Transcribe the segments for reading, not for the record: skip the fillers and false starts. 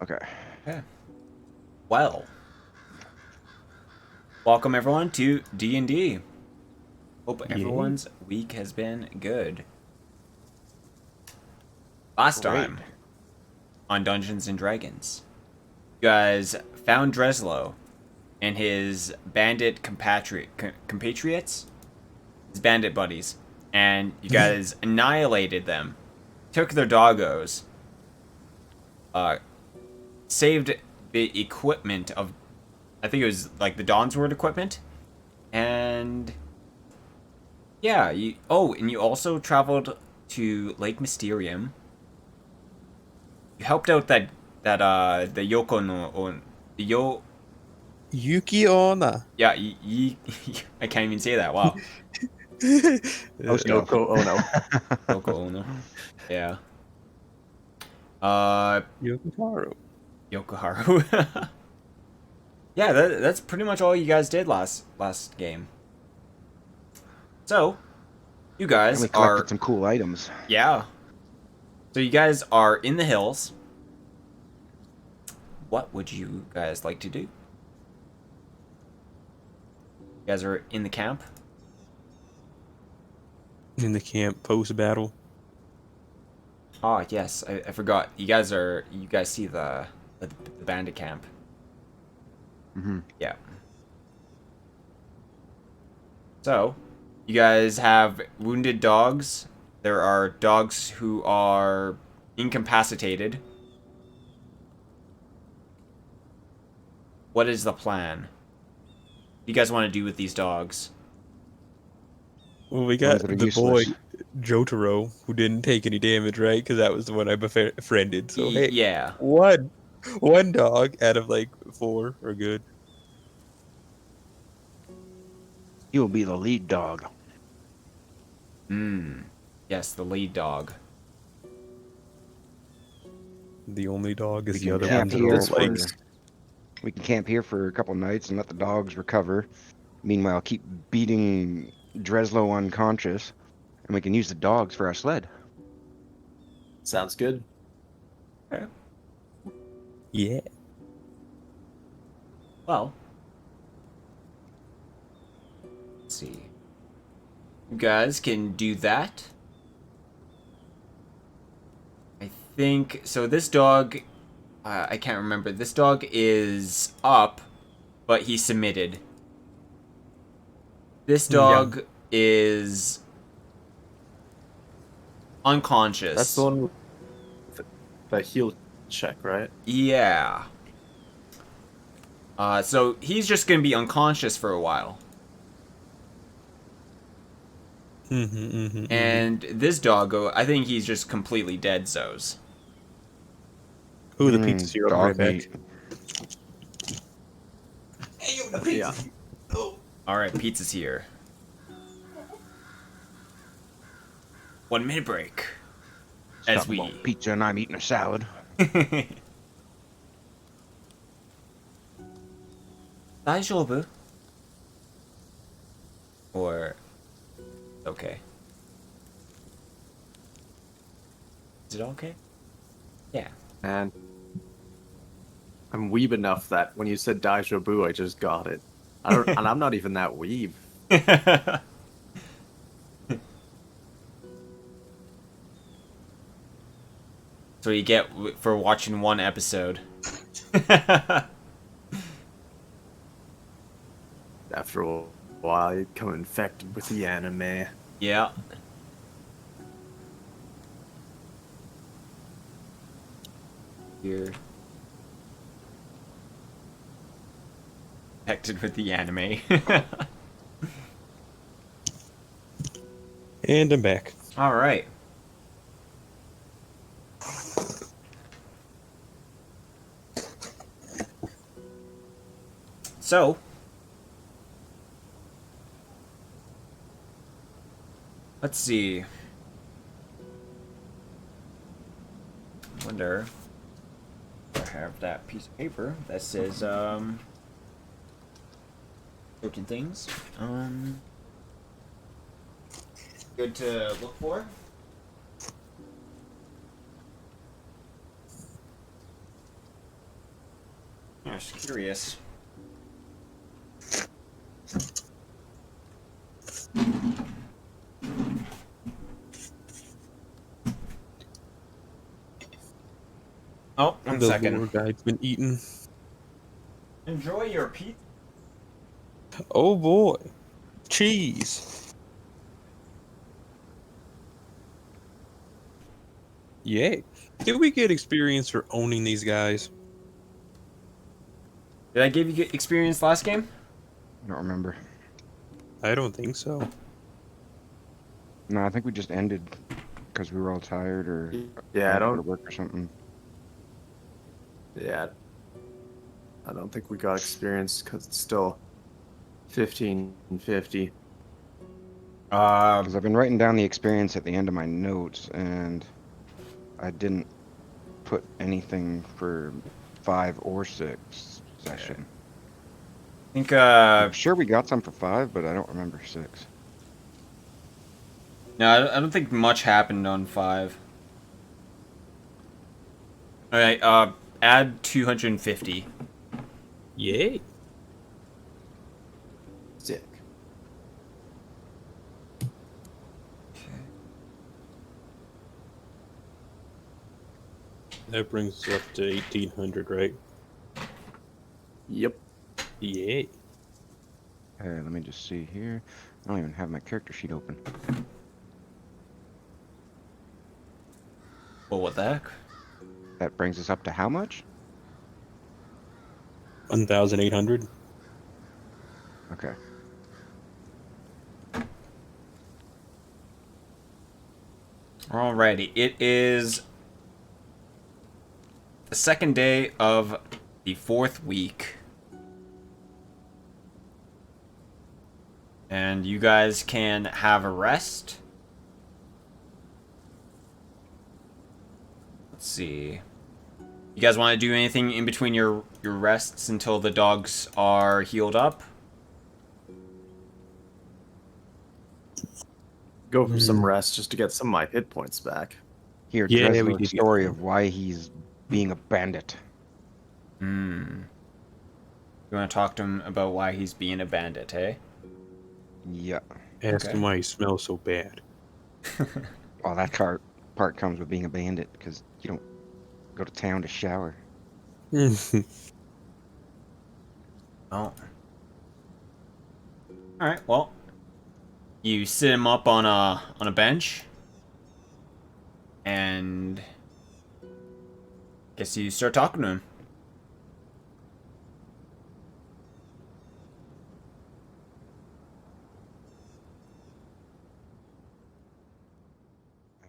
Okay. Okay. Well, welcome everyone to D&D. Hope Yay. everyone's week has been good. Last Great. time on Dungeons and Dragons, you guys found Dreslow and his bandit compatriots, his bandit buddies, and you guys annihilated them, took their doggos, saved the equipment of, I think it was like the Dawnsword equipment, and yeah, and you also traveled to Lake Mysterium. You helped out the Yoko no the Yuki Onna. yeah, I can't even say that. Wow. Post Yo- Yoko Ono. Yoko Ono. Yeah. Uh Yokoharu. Yokoharu. Yeah, that's pretty much all you guys did last game. So, you And guys we collected are some cool items. yeah. So you guys are in the hills. What would you guys like to do? You guys are in the camp. In the camp post battle. Ah, yes, I forgot. You guys see the bandit camp. Mm-hmm. Yeah. So, you guys have wounded dogs. There are dogs who are incapacitated. What is the plan? What do you guys want to do with these dogs? Well, we got that are the boy, useless. Jotaro, who didn't take any damage, right? Because that was the one I befriended. So, hey, Yeah. one dog out of like 4 are good. You will be the lead dog. Yes, the lead dog. The only dog is We the can other camp ones that here don't like. We can camp here for a couple nights and let the dogs recover. Meanwhile, keep beating Dreslow unconscious, and we can use the dogs for our sled. Sounds good. Okay. Yeah. Well, let's see. You guys can do that. I think so. This dog, I can't remember. This dog is up, but he submitted. This dog is unconscious. That's the one with the heal check, right? Yeah. So he's just gonna be unconscious for a while. And this doggo, I think he's just completely dead. Zoes. Ooh, the pizza's here. I'll be right Dog back. meat. Hey, yo, the pizza's here. Oh. All right, pizza's here. 1 minute break. As Something we about pizza and I'm eating a salad. Daijoubu? Or okay. Is it okay? Yeah. And I'm weeb enough that when you said Daijobu, I just got it. And I'm not even that weeb. So you get for watching one episode. After a while, you become infected with the anime. Yeah. You're infected with the anime. And I'm back. All right. So, let's see. Wonder if I have that piece of paper that says certain things. Good to look for. just curious. Oh, one The second. lore guide's been eaten. Enjoy your pizza. Oh boy. Cheese. Yay. Did we get experience for owning these guys? Did I give you experience last game? I don't remember. I don't think so. No, I think we just ended because we were all tired or Yeah, I had to go to don't. work or something. Yeah, I don't think we got experience because it's still 1550. Because I've been writing down the experience at the end of my notes, and I didn't put anything for 5 or 6 session. I think, I'm sure we got some for 5, but I don't remember 6. no, I don't think much happened on 5. Alright, add 250. Yay. Sick. That brings us up to 1800, right? Yep. Yay. Hey, let me just see here. I don't even have my character sheet open. Well, what the heck? That brings us up to how much? 1800. Okay. Alrighty, it is the second day of the 4th week. And you guys can have a rest. Let's see. You guys want to do anything in between your rests until the dogs are healed up? Go for some rest just to get some of my hit points back. Here, Yeah, we Dreslow's did get story some. of why he's being a bandit. Hmm. You want to talk to him about why he's being a bandit, hey? Yeah. Ask Okay. him why he smells so bad. Well, that part comes with being a bandit, because you don't go to town to shower. Oh. Alright, well. You sit him up on a bench. And guess you start talking to him.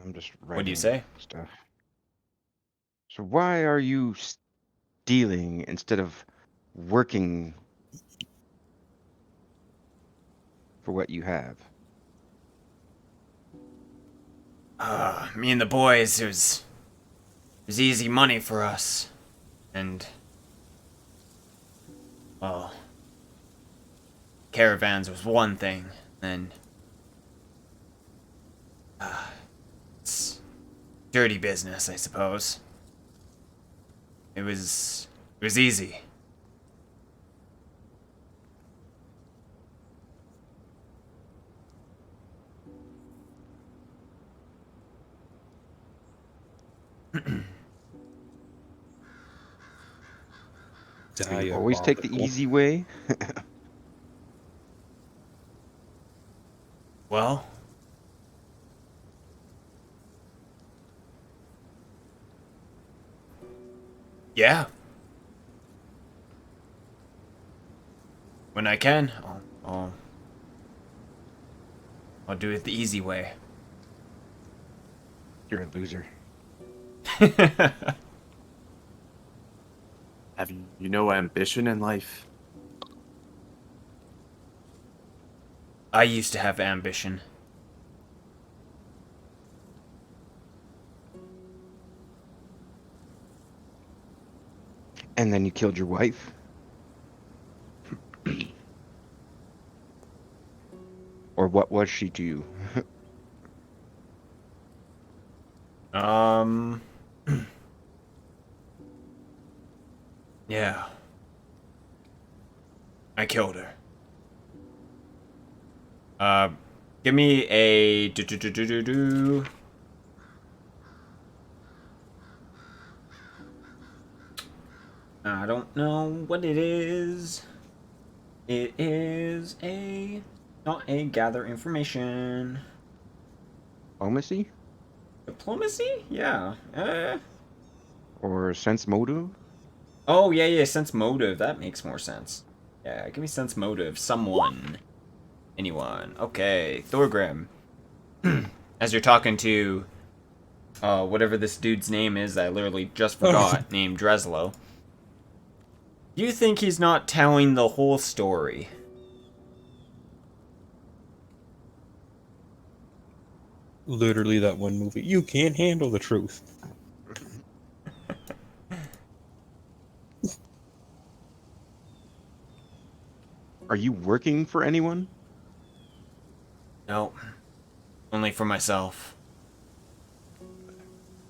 I'm just What do you writing say? stuff. So why are you stealing instead of working for what you have? Me and the boys, it was easy money for us. And, well, caravans was one thing, then it's dirty business, I suppose. It was easy. So you always take the easy way? Well, yeah. When I can, I'll do it the easy way. You're a loser. Have you no ambition in life? I used to have ambition. And then you killed your wife? Or what was she to you? Yeah. I killed her. Give me a I don't know what it is. It is a not a gather information. Diplomacy Diplomacy? Yeah. or sense motive? Oh yeah, sense motive. That makes more sense. Yeah, give me sense motive. Someone. Anyone. Okay. Thorgrim. As you're talking to whatever this dude's name is that I literally just forgot, named Dreslow. You think he's not telling the whole story? Literally that one movie. You can't handle the truth. Are you working for anyone? No. Only for myself.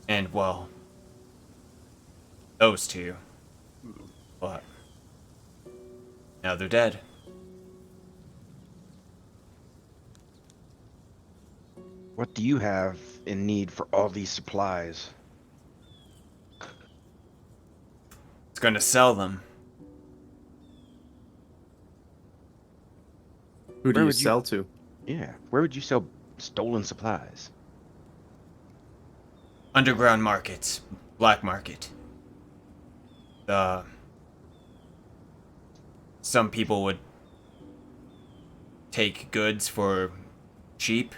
And, well, those two. But now they're dead. What do you have in need for all these supplies? It's gonna sell them. Who do Where you would you- sell to? Yeah, where would you sell stolen supplies? Underground markets. Black market. Some people would take goods for cheap.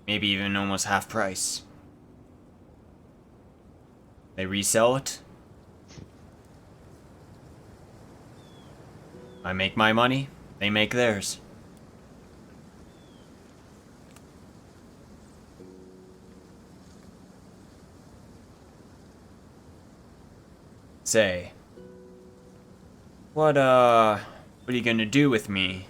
Maybe even almost half price. They resell it. I make my money. They make theirs. Say, what are you gonna do with me?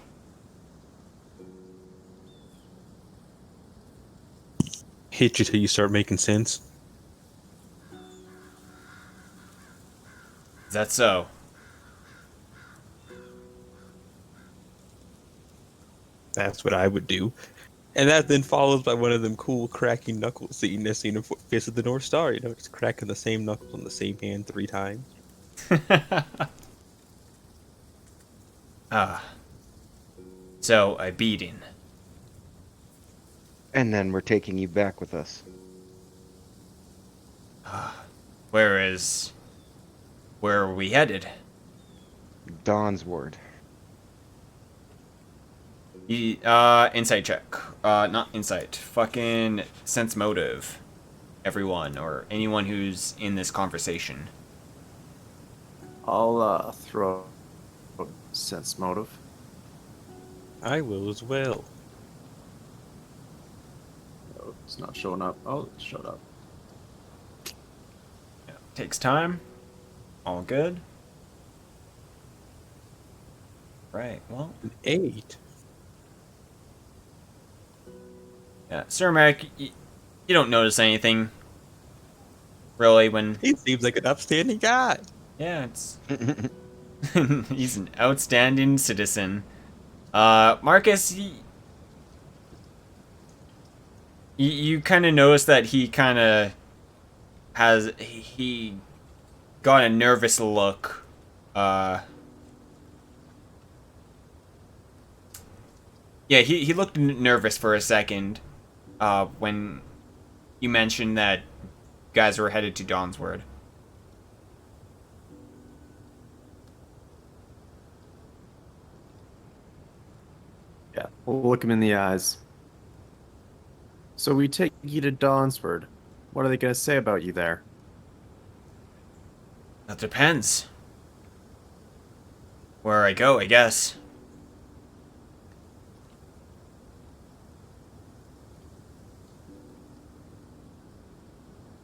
Hit you till you start making sense. Is that so? That's what I would do. And that then follows by one of them cool cracking knuckles that you've seen in Face of the North Star. You know, just cracking the same knuckles on the same hand 3 times. So, a beating. And then we're taking you back with us. Where are we headed? Dawn's ward. Insight check. Not insight. Fucking sense motive. Everyone, or anyone who's in this conversation. I'll throw sense motive. I will as well. Oh, it's not showing up. Oh, it showed up. Yeah, takes time. All good. Right, well. An 8. Yeah, Sir Merrick, you don't notice anything. Really, when... He seems like an upstanding guy. Yeah, it's... He's an outstanding citizen. Marcus, you kind of notice that he kind of has... He got a nervous look. Yeah, he looked nervous for a second. When you mentioned that guys were headed to Dawn's Word. Yeah, we'll look him in the eyes. So we take you to Dawnsford. What are they going to say about you there? That depends. Where I go, I guess.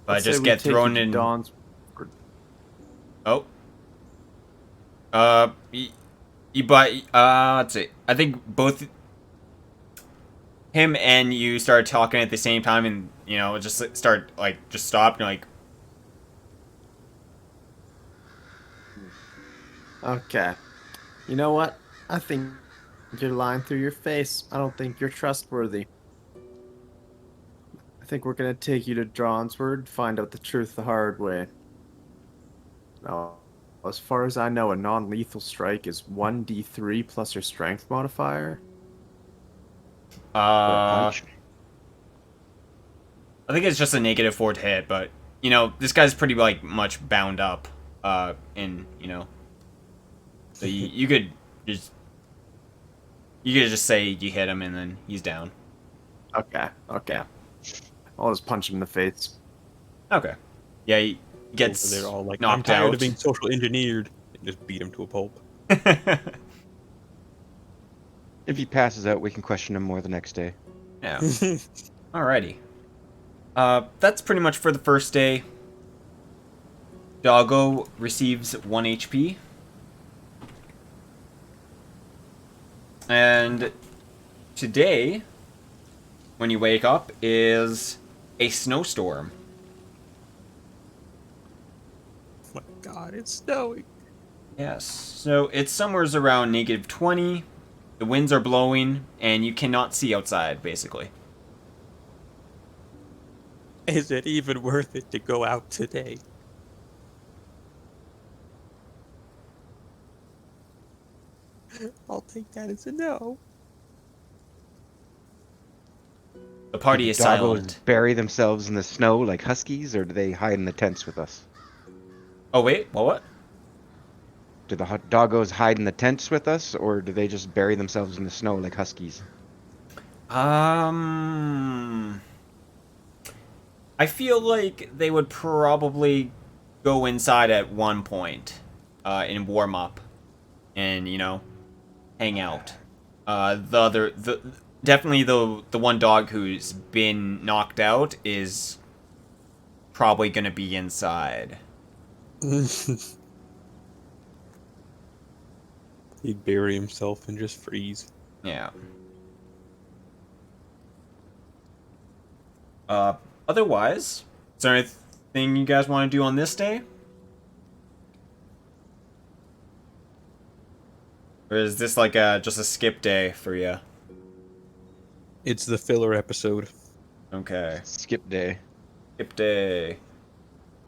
If I Let's say just we get take thrown you to in. Dawnsford. Oh. Let's see. I think both him and you started talking at the same time, and just just stopped and Okay. You know what? I think you're lying through your face. I don't think you're trustworthy. I think we're gonna take you to Dronsward, find out the truth the hard way. Now, as far as I know, a non-lethal strike is 1d3 plus your strength modifier. For a Uh, punch. I think it's just a -4 to hit, but you know, this guy's pretty like much bound up. In you know, so you could just say you hit him and then he's down. Okay, okay. Yeah. I'll just punch him in the face. Okay. Yeah, he gets They're all like, I'm knocked tired out. of being social engineered. And just beat him to a pulp. If he passes out, we can question him more the next day. Yeah. Alrighty. That's pretty much for the first day. Doggo receives 1 HP. And today, when you wake up, is a snowstorm. Oh my god, it's snowing. Yes. So it's somewhere around -20. The winds are blowing, and you cannot see outside, basically. Is it even worth it to go out today? I'll take that as a no. The party Do is doggos silent. bury themselves in the snow like huskies, or do they hide in the tents with us? Oh, wait. What? Do the doggos hide in the tents with us, or do they just bury themselves in the snow like huskies? I feel like they would probably go inside at one point, and warm up, and you know, hang out. Definitely the one dog who's been knocked out is probably gonna be inside. He'd bury himself and just freeze. Yeah. Otherwise, is there anything you guys want to do on this day? Or is this like just a skip day for you? It's the filler episode. Okay. Skip day. Skip day.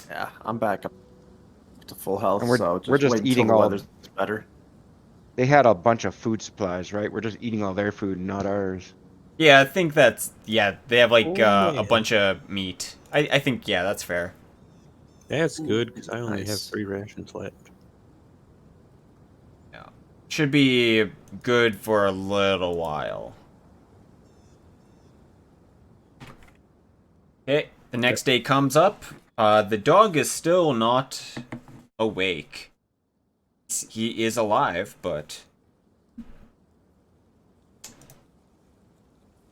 Yeah, I'm back up to full health, And we're- so just we're just wait until eating the all- weather's better. They had a bunch of food supplies, right? We're just eating all their food, not ours. Yeah, I think that's... Yeah, they have like Oh, a man. bunch of meat. I think, yeah, that's fair. That's good, because I only have Nice. 3 rations left. Yeah. Should be good for a little while. Okay, the next day comes up. The dog is still not awake. He is alive, but...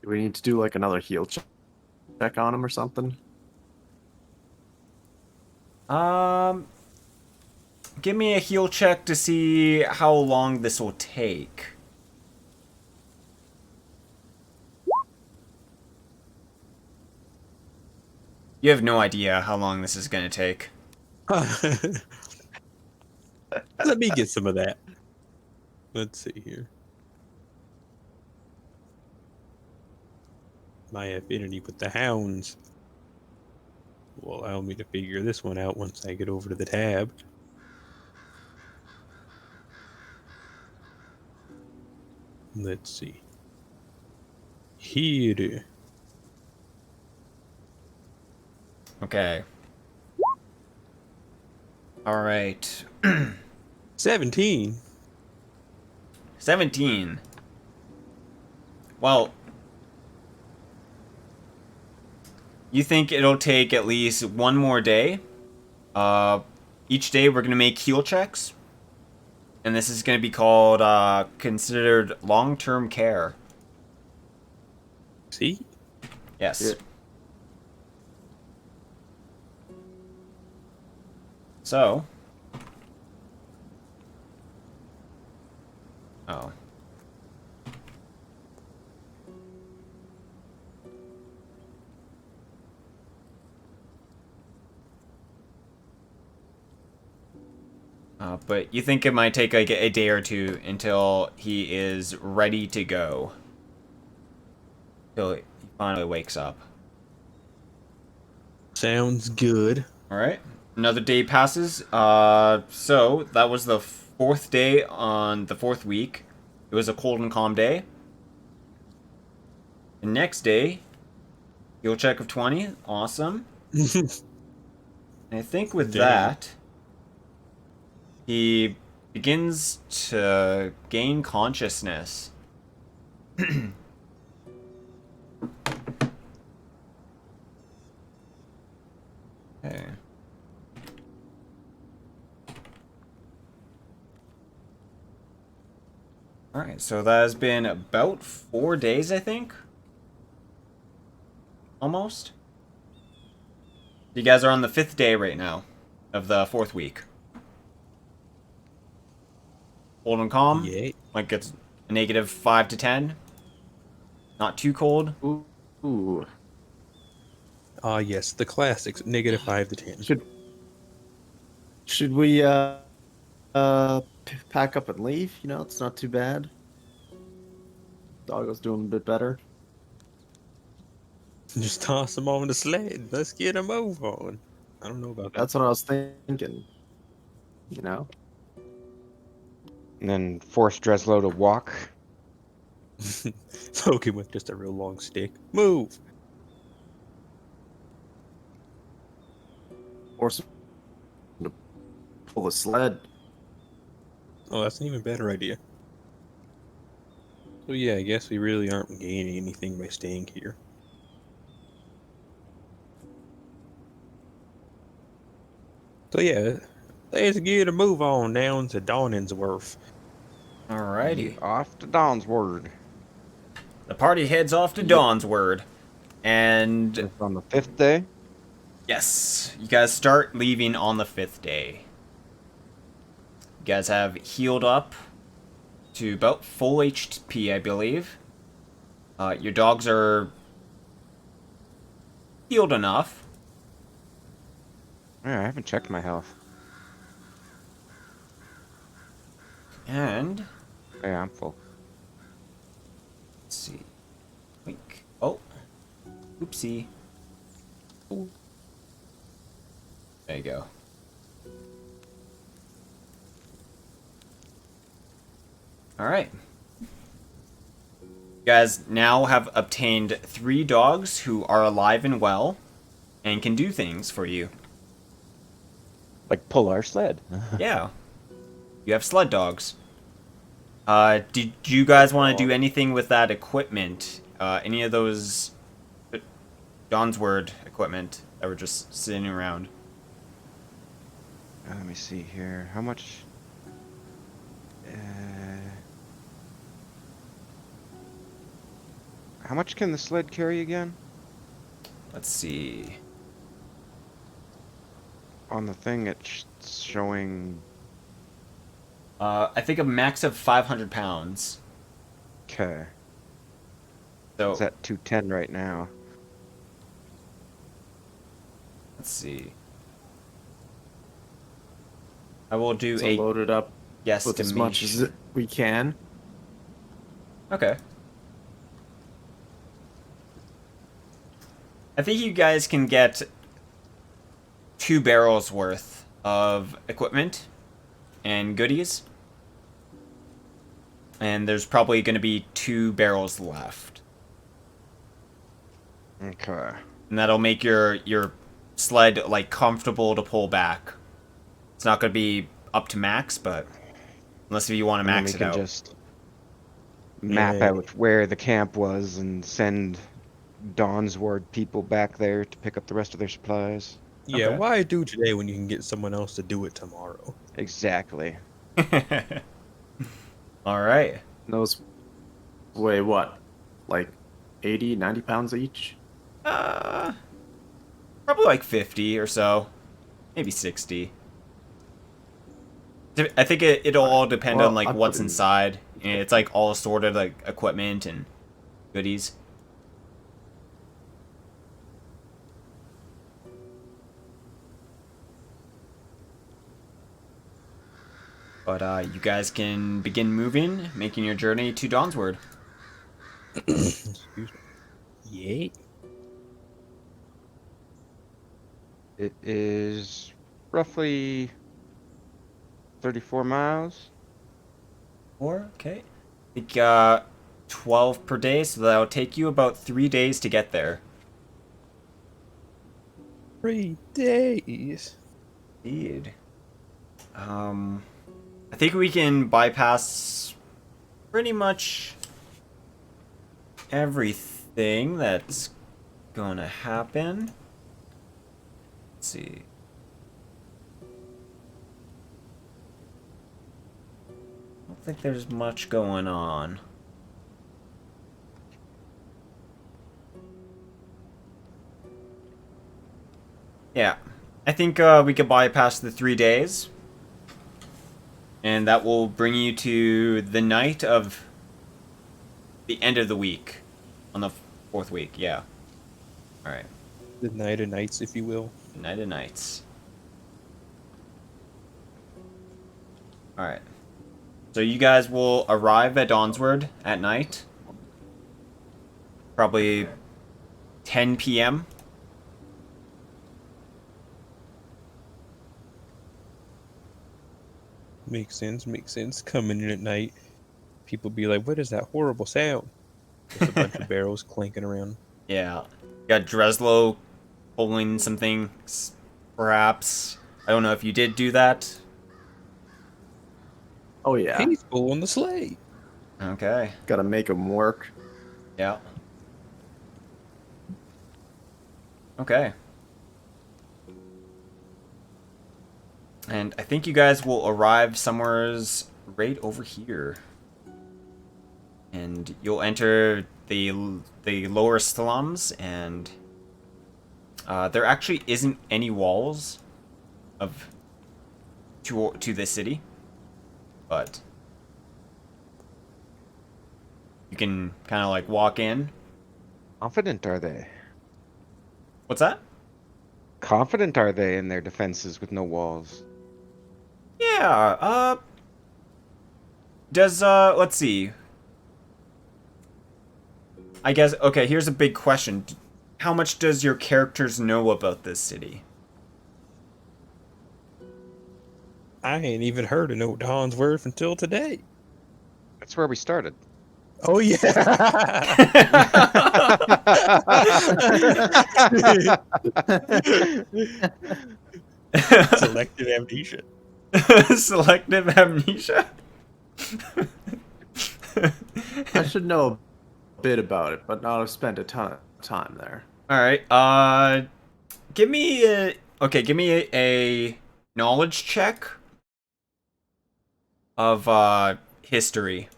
Do we need to do like another heal check on him or something? Give me a heal check to see how long this will take. You have no idea how long this is gonna take. Let me get some of that. Let's see here. My affinity with the hounds will allow me to figure this one out once I get over to the tab. Let's see. Here. Okay. Alright. 17. 17. Well, you think it'll take at least one more day? Each day we're gonna make heal checks. And this is gonna be called, considered long-term care. See? Yes. Yeah. So. Oh. But you think it might take like a day or two until he is ready to go. Till he finally wakes up. Sounds good. Alright. Another day passes. So that was the 4th day on the 4th week. It was a cold and calm day. The next day, heal check of 20. Awesome. And I think with Dang. that, he begins to gain consciousness. Okay. Alright, so that has been about 4 days, I think? Almost? You guys are on the 5th day right now of the 4th week. Cold and calm? Yeah. Like it's a negative 5 to 10? Not too cold? Ooh. Yes, the classics, -5 to 10. Should we pack up and leave? You know, it's not too bad. Doggo's doing a bit better. Just toss them on the sled. Let's get a move on. I don't know about that. That's what I was thinking. You know? And then force Dreslow to walk. Poke him with just a real long stick. Move! Force him to pull the sled. Oh, that's an even better idea. So yeah, I guess we really aren't gaining anything by staying here. So yeah, let's get a move on down to Donningsworth. Alrighty. Off to Dawn's Word. The party heads off to Dawn's Word. And It's on the 5th day. yes, you guys start leaving on the 5th day. You guys have healed up to about full HP, I believe. Your dogs are healed enough. Yeah, I haven't checked my health. And Yeah, I'm full. let's see. Wink. Oh. Oopsie. Ooh. There you go. Alright. You guys now have obtained 3 dogs who are alive and well and can do things for you. Like pull our sled. Yeah. You have sled dogs. Did you guys want to do anything with that equipment? Any of those Dawnsword equipment that were just sitting around? Let me see here. How much? How much can the sled carry again? Let's see. On the thing, it's showing. I think a max of 500 pounds. Okay. So It's at 210 right now. let's see. I will do So a load it up guesstimation. with as much as we can. Okay. I think you guys can get 2 barrels worth of equipment and goodies. And there's probably going to be 2 barrels left. Okay. And that'll make your sled like comfortable to pull back. It's not going to be up to max, but unless if you want to And then max we it can out. just map Yeah. out where the camp was and send Dawn's Ward people back there to pick up the rest of their supplies. Yeah, Okay. why do today when you can get someone else to do it tomorrow? Exactly. All right. Those weigh what? Like 80, 90 pounds each? Probably like 50 or so. Maybe 60. I think it'll all depend Well, on like I what's put in- inside. And it's like all sorted like equipment and goodies. But you guys can begin moving, making your journey to Dawnsward. Excuse me. Yay. It is roughly 34 miles. Okay. I think 12 per day, so that'll take you about 3 days to get there. 3 days. Indeed. I think we can bypass pretty much everything that's gonna happen. Let's see. I don't think there's much going on. Yeah, I think we could bypass the 3 days. And that will bring you to the night of the end of the week. On the 4th week, yeah. Alright. The night of nights, if you will. Night of nights. Alright. So you guys will arrive at Dawnsward at night. Probably 10 p.m. Makes sense, makes sense. Coming in at night, people be like, what is that horrible sound? Just a bunch of barrels clanking around. Yeah. You got Dreslow pulling some things, perhaps. I don't know if you did do that. Oh yeah, He's pulling the sleigh. Okay. gotta make them work. Yeah. Okay. And I think you guys will arrive somewheres right over here. And you'll enter the lower slums, and there actually isn't any walls of to this city, but you can kind of like walk in. Confident are they? What's that? Confident are they in their defenses with no walls? Yeah, let's see. I guess, okay, here's a big question. How much does your characters know about this city? I ain't even heard of no Dawn's Worth until today. That's where we started. Oh, yeah. Selective amnesia. Selective amnesia? I should know a bit about it, but not have spent a ton of time there. Alright, give me a knowledge check of, history.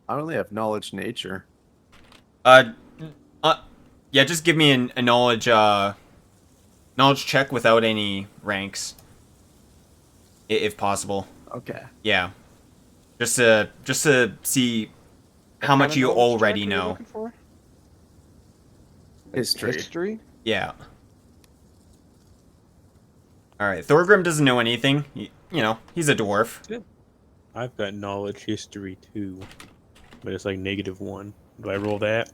I only have knowledge nature. Yeah, just give me a knowledge, knowledge check without any ranks. If possible. Okay. Yeah. Just to see how What much kind you of knowledge already check are you know. looking for? History. History? Yeah. Alright, Thorgrim doesn't know anything. You know, he's a dwarf. I've got knowledge history too, but it's like -1. Do I roll that?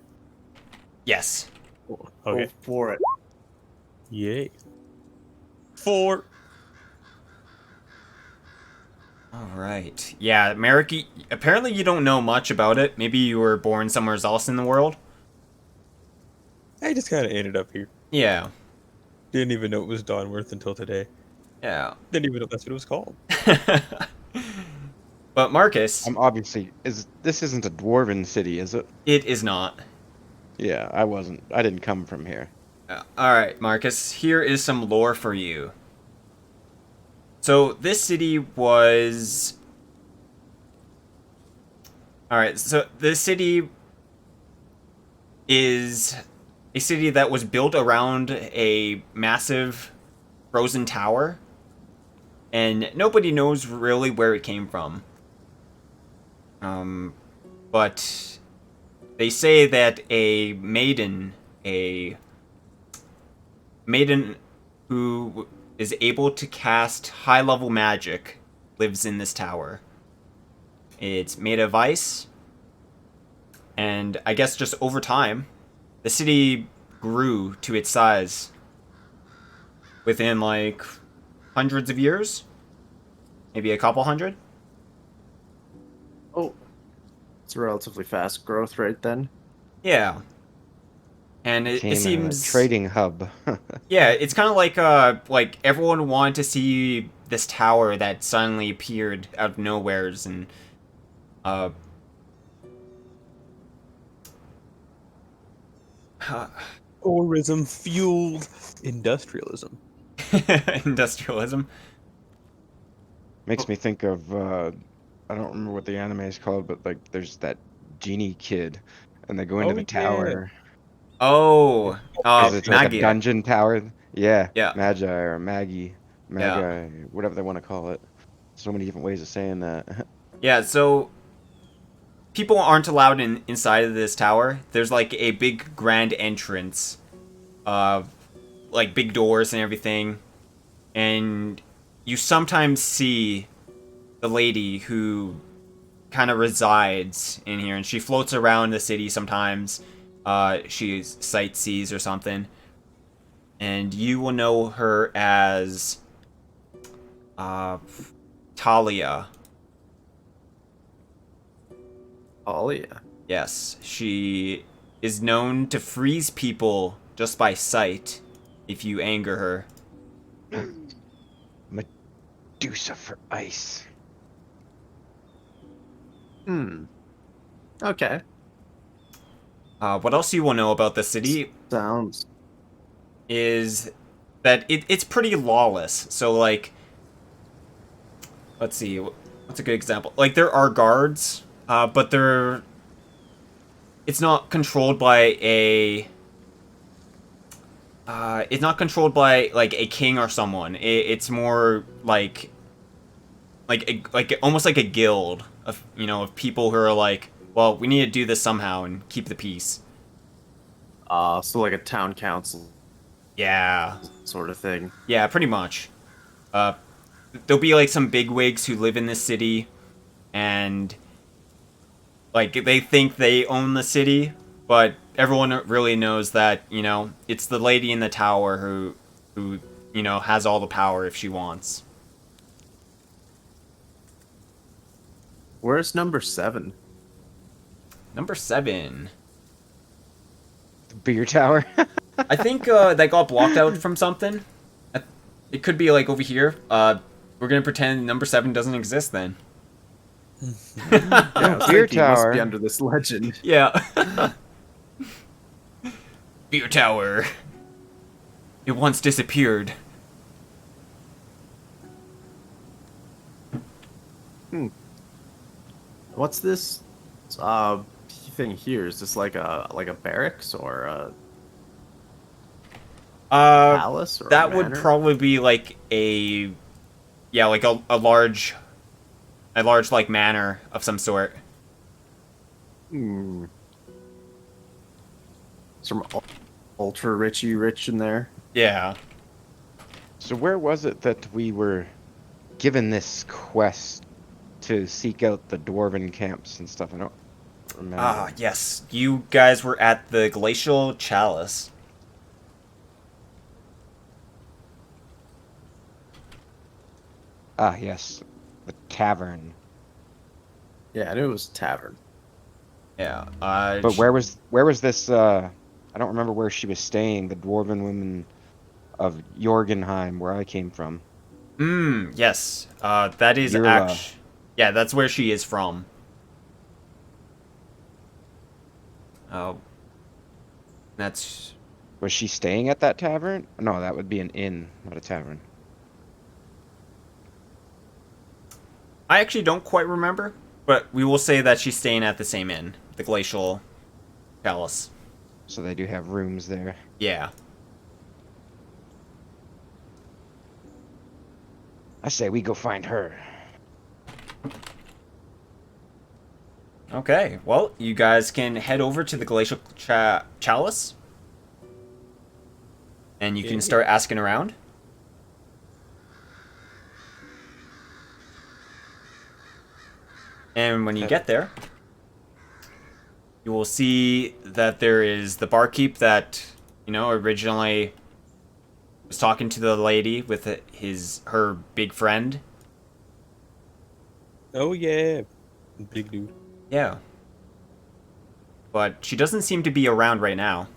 Yes. Okay. Go for it. Yay. 4. Alright. Yeah, Merrok, apparently you don't know much about it. Maybe you were born somewhere else in the world. I just kind of ended up here. Yeah. Didn't even know it was Dawnworth until today. Yeah. Didn't even know that's what it was called. But Marcus, I'm obviously this isn't a dwarven city, is it? it is not. Yeah, I didn't come from here. Alright, Marcus, here is some lore for you. So, this city was... Alright, so this city is a city that was built around a massive frozen tower, and nobody knows really where it came from. But they say that a maiden who is able to cast high-level magic lives in this tower. It's made of ice, and I guess just over time, the city grew to its size within like hundreds of years, maybe a couple hundred. Oh, it's a relatively fast growth rate then. Yeah, and it Became a seems trading hub. yeah, it's kind of like everyone wanted to see this tower that suddenly appeared out of nowheres and uh Tourism fueled industrialism. industrialism. Makes me think of I don't remember what the anime is called, but like there's that genie kid, and they go into Oh, the yeah. tower. Oh, 'Cause it's like a Magia. dungeon tower. Yeah, Yeah. Magi or Maggie, Yeah. Magi, whatever they want to call it. So many different ways of saying that. Yeah, so people aren't allowed inside of this tower. There's like a big grand entrance, like big doors and everything, and you sometimes see the lady who kind of resides in here, and she floats around the city sometimes. She sightsees or something, and you will know her as Talia. Oh yeah. Yes, she is known to freeze people just by sight if you anger her. Medusa for ice. Okay. What else you will know about the city Sounds. is that it's pretty lawless. So, like, let's see, what's a good example? Like, there are guards, but it's not controlled by it's not controlled by like a king or someone. It's more like almost like a guild of of people who are like, well, we need to do this somehow and keep the peace. So like a town council Yeah, sort of thing. yeah, pretty much. There'll be like some bigwigs who live in this city, and like they think they own the city, but everyone really knows that it's the lady in the tower who has all the power if she wants. Where's number 7? Number 7. The beer tower. I think that got blocked out from something. It could be like over here. We're gonna pretend number 7 doesn't exist then. Yeah, I was Beer thinking it must tower. be under this legend. Yeah. Beer tower. It once disappeared. What's this thing here? Is this like a barracks or a palace or That a would manor? probably be like like a large like manor of some sort. Some ultra rich in there. Yeah. So where was it that we were given this quest to seek out the dwarven camps and stuff? I don't remember. Ah, yes. You guys were at the Glacial Chalice. Ah, yes, the tavern. Yeah, I knew it was a tavern. Yeah. But where was this? I don't remember where she was staying. The dwarven woman of Jorgenheim, where I came from. Yes. That is Yurla. actually... Yeah, that's where she is from. Oh. That's... Was she staying at that tavern? No, that would be an inn, not a tavern. I actually don't quite remember, but we will say that she's staying at the same inn, the Glacial Palace. So they do have rooms there. Yeah. I say we go find her. Okay, well, you guys can head over to the Glacial Chalice. And you can start asking around. And when you Okay. get there, you will see that there is the barkeep that, originally was talking to the lady with her big friend. Oh yeah, big dude. Yeah. But she doesn't seem to be around right now.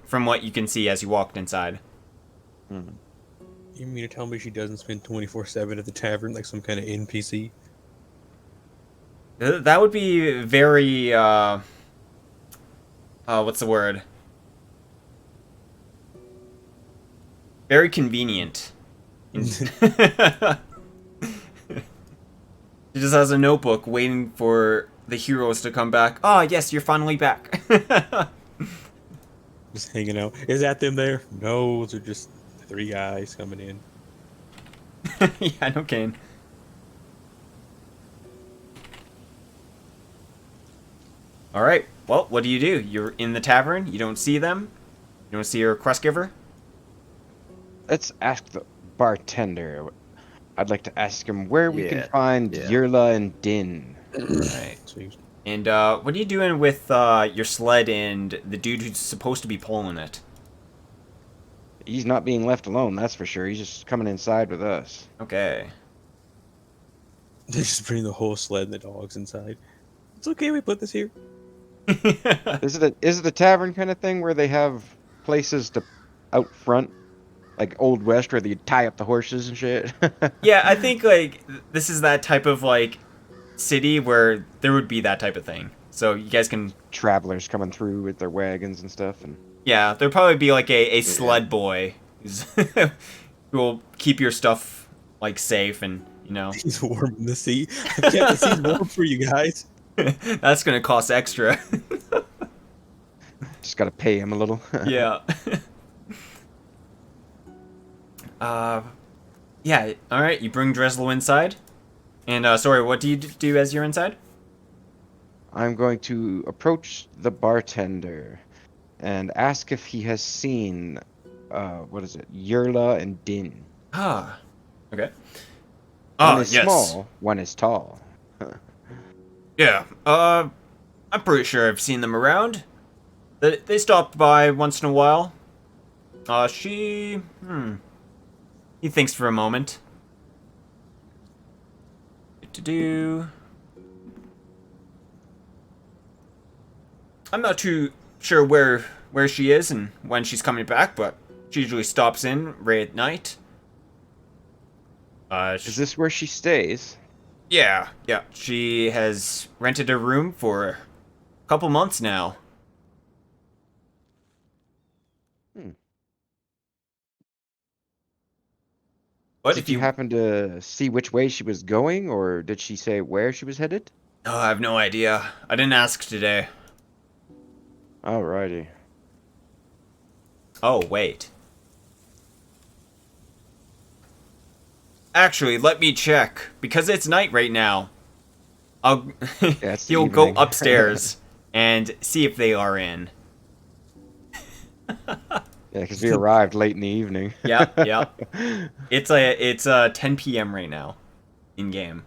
From what you can see as you walked inside. Hmm. You mean to tell me she doesn't spend 24/7 at the tavern like some kind of NPC? That would be very, what's the word? Very convenient. She just has a notebook waiting for the heroes to come back. Ah, yes, you're finally back. Just hanging out. Is that them there? No, those are just 3 guys coming in. Yeah, no cane. Alright, well, what do? You're in the tavern, you don't see them? You don't see your quest giver? Let's ask the bartender. I'd like to ask him where we can Yeah, find yeah. Yurla and Din. Right. Sweet. And, what are you doing with, your sled and the dude who's supposed to be pulling it? He's not being left alone, that's for sure. He's just coming inside with us. Okay. They just bring the whole sled and the dogs inside. It's okay, we put this here. Is it a tavern kind of thing where they have places to out front, like Old West, where they tie up the horses and shit? Yeah, I think, this is that type of, city where there would be that type of thing. So you guys can... Travelers coming through with their wagons and stuff, and Yeah, there'd probably be, a sled boy who's who will keep your stuff, safe and, He's warm in the sea. I kept the sea warm for you guys. That's gonna cost extra. just gotta pay him a little. Yeah. Yeah, alright, you bring Dreslo inside. And, sorry, what do you do as you're inside? I'm going to approach the bartender and ask if he has seen, what is it, Yurla and Din. Ah, okay. One is small, one is tall. Yeah, I'm pretty sure I've seen them around. They stopped by once in a while. He thinks for a moment. I'm not too sure where she is and when she's coming back, but she usually stops in right at night. Is this where she stays? Yeah. She has rented a room for a couple months now. But Did if you you... happen to see which way she was going, or did she say where she was headed? Oh, I have no idea. I didn't ask today. Alrighty. Oh, wait. Actually, let me check. Because it's night right now. it's the He'll go evening. upstairs and see if they are in. Yeah, because we arrived late in the evening. Yeah. It's 10 p.m. right now. In game.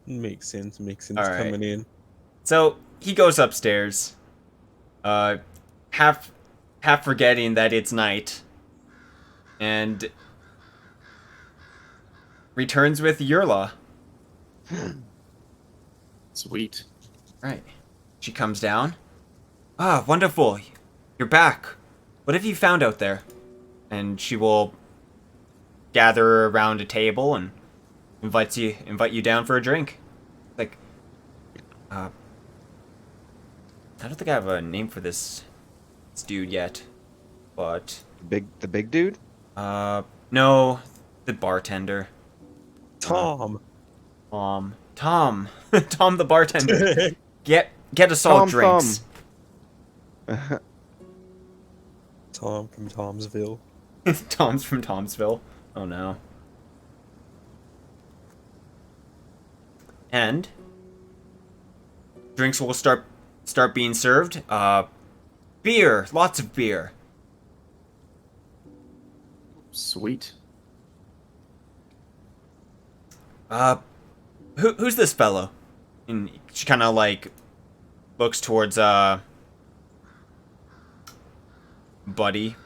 Makes sense. All right. Coming in. So he goes upstairs, half forgetting that it's night, and returns with Yurla. Sweet. Right. She comes down. Ah, wonderful. You're back. What have you found out there? And she will gather around a table and invite you down for a drink. I don't think I have a name for this dude yet, but The big dude? no, the bartender. Tom. Tom the bartender. Get us all Tom drinks. Tom from Tomsville. Tom's from Tomsville. Oh no. And drinks will start being served. Beer, lots of beer. Sweet. Who's this fellow? And she kind of like looks towards Buddy,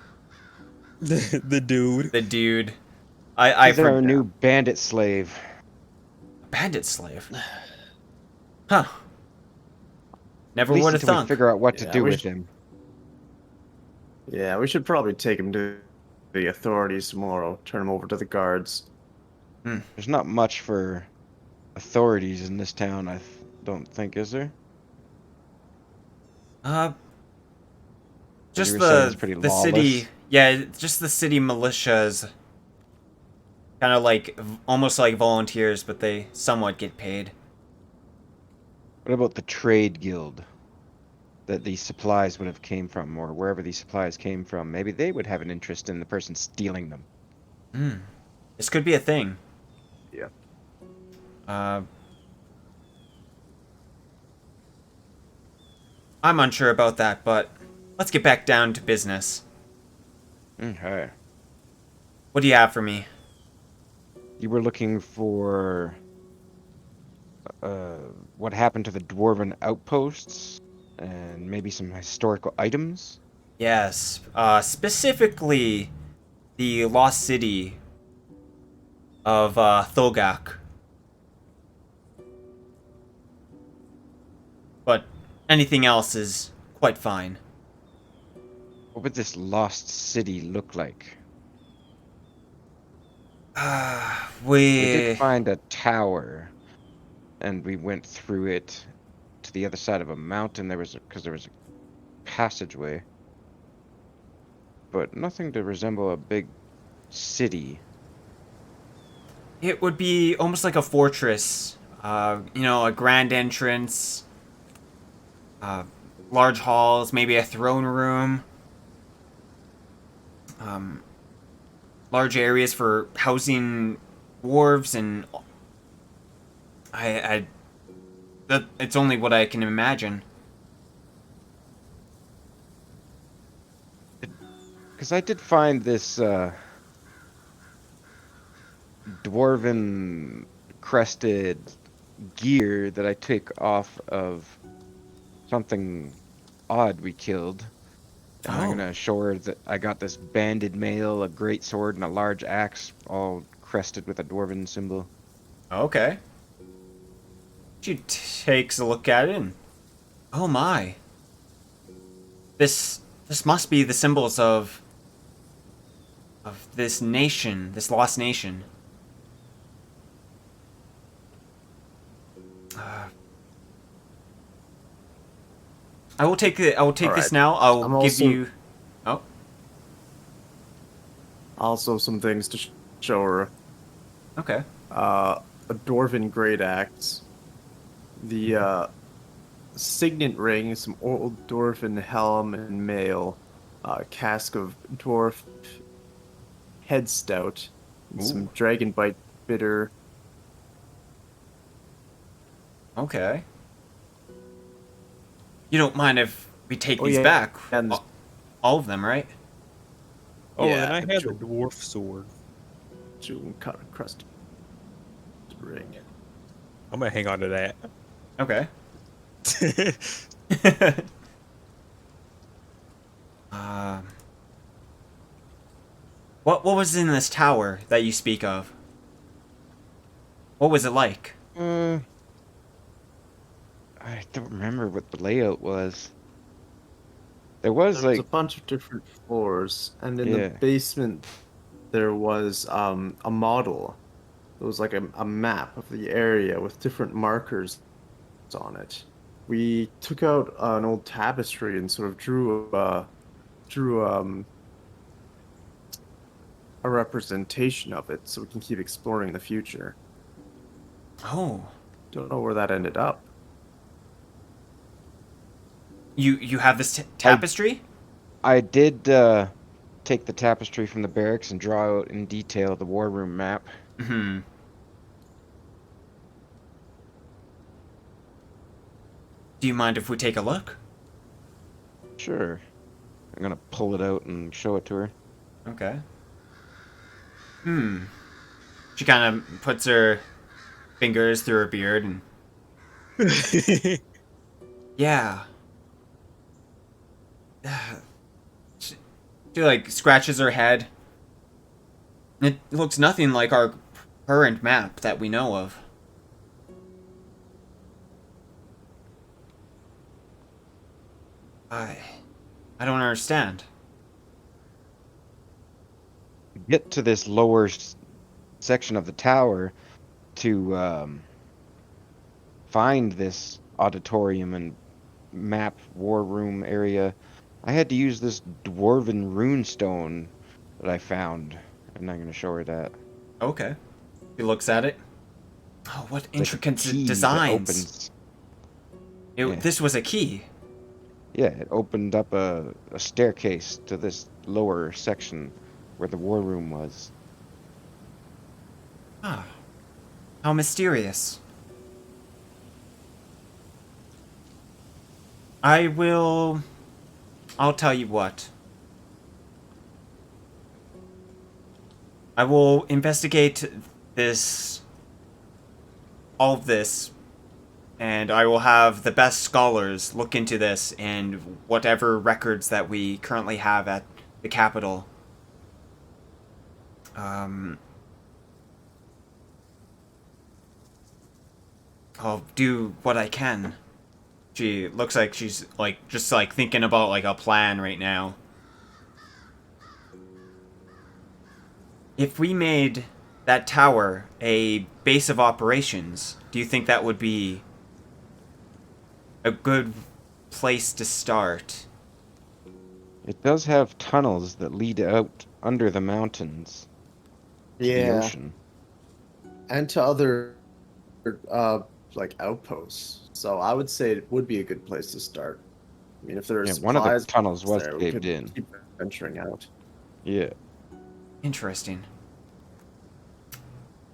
The dude. the dude. I He's our forgot. new bandit slave. Bandit slave. Huh. At Never least would have until we thunk. figure out what to Yeah, do we with should- him. Yeah, we should probably take him to the authorities tomorrow. Turn him over to the guards. There's not much for authorities in this town, don't think, is there? Just You were saying it's the pretty the lawless. city. Yeah, just the city militias. Kind of like almost like volunteers, but they somewhat get paid. What about the trade guild that these supplies would have came from, or wherever these supplies came from? Maybe they would have an interest in the person stealing them. This could be a thing. Yeah. I'm unsure about that, but let's get back down to business. Okay. What do you have for me? You were looking for what happened to the dwarven outposts and maybe some historical items. Yes, specifically the lost city of Thogak. But anything else is quite fine. What would this lost city look like? We did find a tower, and we went through it to the other side of a mountain. There was a passageway, but nothing to resemble a big city. It would be almost like a fortress. A grand entrance, large halls, maybe a throne room, large areas for housing dwarves, and it's only what I can imagine. Because I did find this dwarven crested gear that I took off of something odd we killed. And I'm gonna show her that I got this banded mail, a great sword, and a large axe, all crested with a dwarven symbol. Okay. She takes a look at it and, oh my. This must be the symbols of this nation, this lost nation. I will take this Alright. now. I'll I'm give also- you. Oh, Also, some things to show her. okay. A dwarven great axe. The signet ring, some old dwarven helm and mail. A cask of dwarf head stout. And some Ooh. dragon bite bitter. Okay. You don't mind if we take Oh, these yeah, back? and- All of them, right? Oh, Yeah, and I had a sure. dwarf sword. Jewel cut crust ring. I'm gonna hang on to that. Okay. Um. What was in this tower that you speak of? What was it like? I don't remember what the layout was. There was There was like a bunch of different floors, and in Yeah. the basement there was a model. It was like a map of the area with different markers on it. We took out an old tapestry and sort of drew a representation of it, so we can keep exploring in the future. Oh, Don't know where that ended up. you have this tapestry? I did take the tapestry from the barracks and draw out in detail the war room map. Hmm. Do you mind if we take a look? Sure. I'm gonna pull it out and show it to her. Okay. She kind of puts her fingers through her beard and yeah. She like scratches her head. It looks nothing like our current map that we know of. I don't understand. Get to this lower section of the tower to find this auditorium and map war room area. I had to use this dwarven runestone that I found. I'm not going to show her that. Okay. He looks at it. Oh, what It's like a intricate key that designs! opens. Yeah. This was a key. Yeah, it opened up a staircase to this lower section where the war room was. Ah, how mysterious. I'll tell you what. I will investigate all of this, and I will have the best scholars look into this and whatever records that we currently have at the capital. I'll do what I can. She looks like she's like just like thinking about like a plan right now. If we made that tower a base of operations, do you think that would be a good place to start? It does have tunnels that lead out under the mountains to the Yeah, ocean. and to other like outposts. So I would say it would be a good place to start. I mean, if there are Yeah, one of the supplies tunnels was there, we caved could in. keep venturing out. Yeah. Interesting.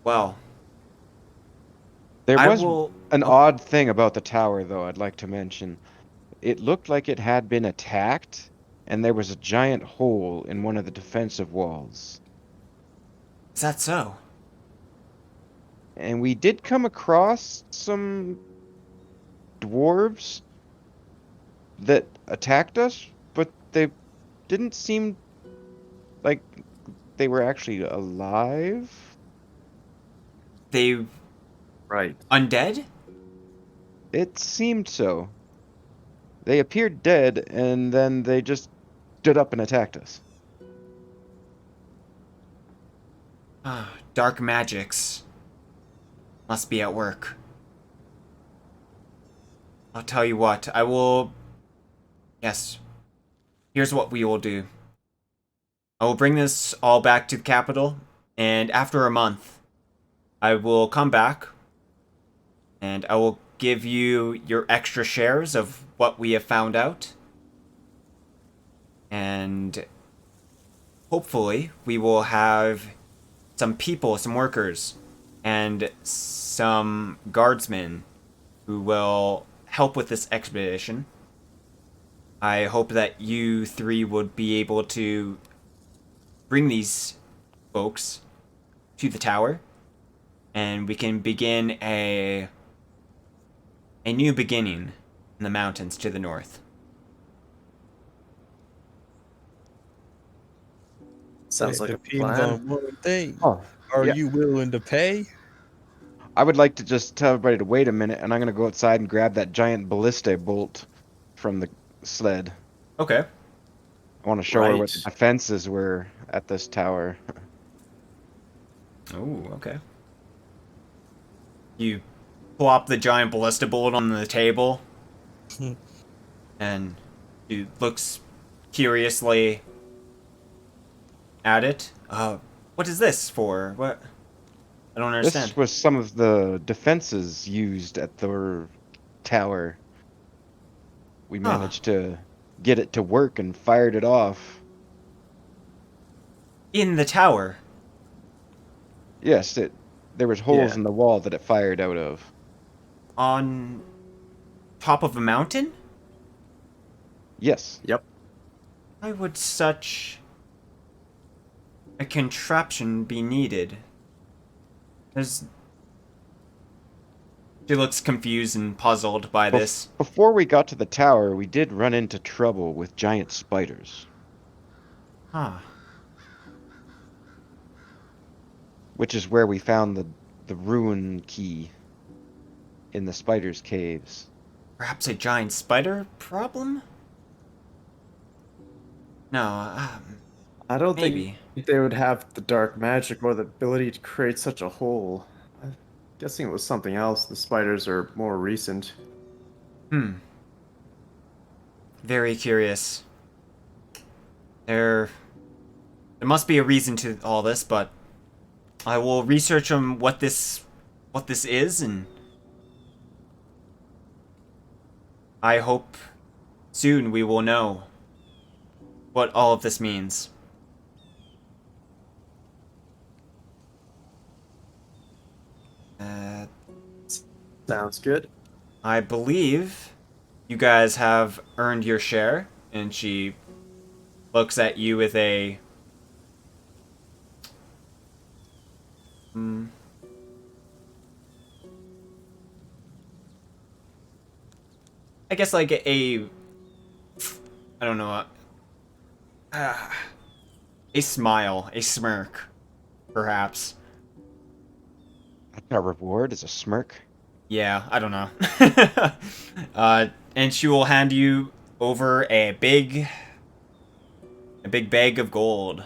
Well, There I was will. an Oh, odd thing about the tower, though, I'd like to mention. It looked like it had been attacked, and there was a giant hole in one of the defensive walls. is that so? And we did come across some dwarves that attacked us, but they didn't seem like they were actually alive. They Right. undead? It seemed so. They appeared dead, and then they just stood up and attacked us. Ah, dark magics must be at work. I'll tell you what. I will. Yes. Here's what we will do. I will bring this all back to the capital, and after a month, I will come back, and I will give you your extra shares of what we have found out. And hopefully, we will have some people, some workers, and some guardsmen who will help with this expedition. I hope that you three would be able to bring these folks to the tower, and we can begin a new beginning in the mountains to the north. Sounds like a depends plan. on one thing. Oh, Are yeah. you willing to pay? I would like to just tell everybody to wait a minute, and I'm gonna go outside and grab that giant ballista bolt from the sled. Okay. I want to show her what the Right. defenses were at this tower. Oh, okay. You plop the giant ballista bolt on the table, and she looks curiously at it. What is this for? What? I don't understand. This was some of the defenses used at the tower. We Huh. managed to get it to work and fired it off. In the tower. Yes, there was holes Yeah. in the wall that it fired out of. On top of a mountain? Yes. Yep. Why would such a contraption be needed? There's She looks confused and puzzled by this. Before we got to the tower, we did run into trouble with giant spiders, Huh. which is where we found the ruin key in the spiders' caves. Perhaps a giant spider problem? No, I don't maybe. think they would have the dark magic or the ability to create such a hole. I'm guessing it was something else. The spiders are more recent. Very curious. There must be a reason to all this, but I will research on what this is, and I hope soon we will know what all of this means. Sounds good. I believe you guys have earned your share, and she looks at you with a I guess like I don't know, a smile, a smirk, perhaps. Our reward is a smirk. Yeah, I don't know. And she will hand you over a big bag of gold.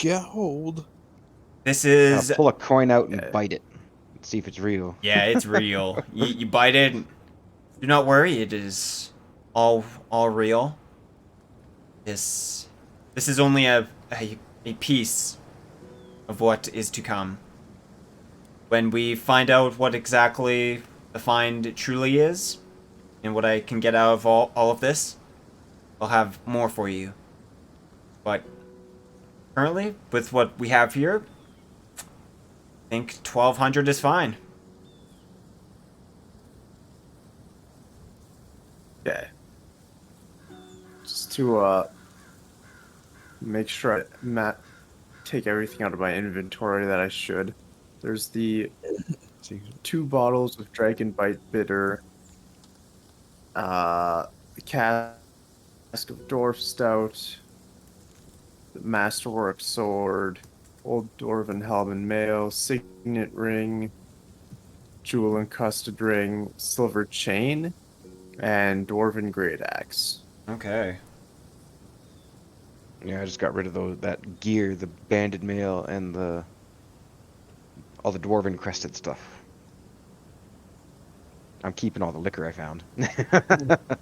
Gold. This is Pull a coin out and bite it. See if it's real. yeah, it's real. You bite it. Do not worry, it is all real. This is only a piece of what is to come. When we find out what exactly the find truly is, and what I can get out of all of this, I'll have more for you. But currently, with what we have here, I think 1,200 is fine. Okay. Just to make sure I take everything out of my inventory that I should. There's the 2 bottles of Dragon Bite Bitter, the cask of Dwarf Stout, the Masterwork Sword, Old Dwarven Helm and Mail, Signet Ring, Jewel Encrusted Ring, Silver Chain, and Dwarven Great Axe. Okay. Yeah, I just got rid of that gear, the banded mail, and all the dwarven crested stuff. I'm keeping all the liquor I found. You're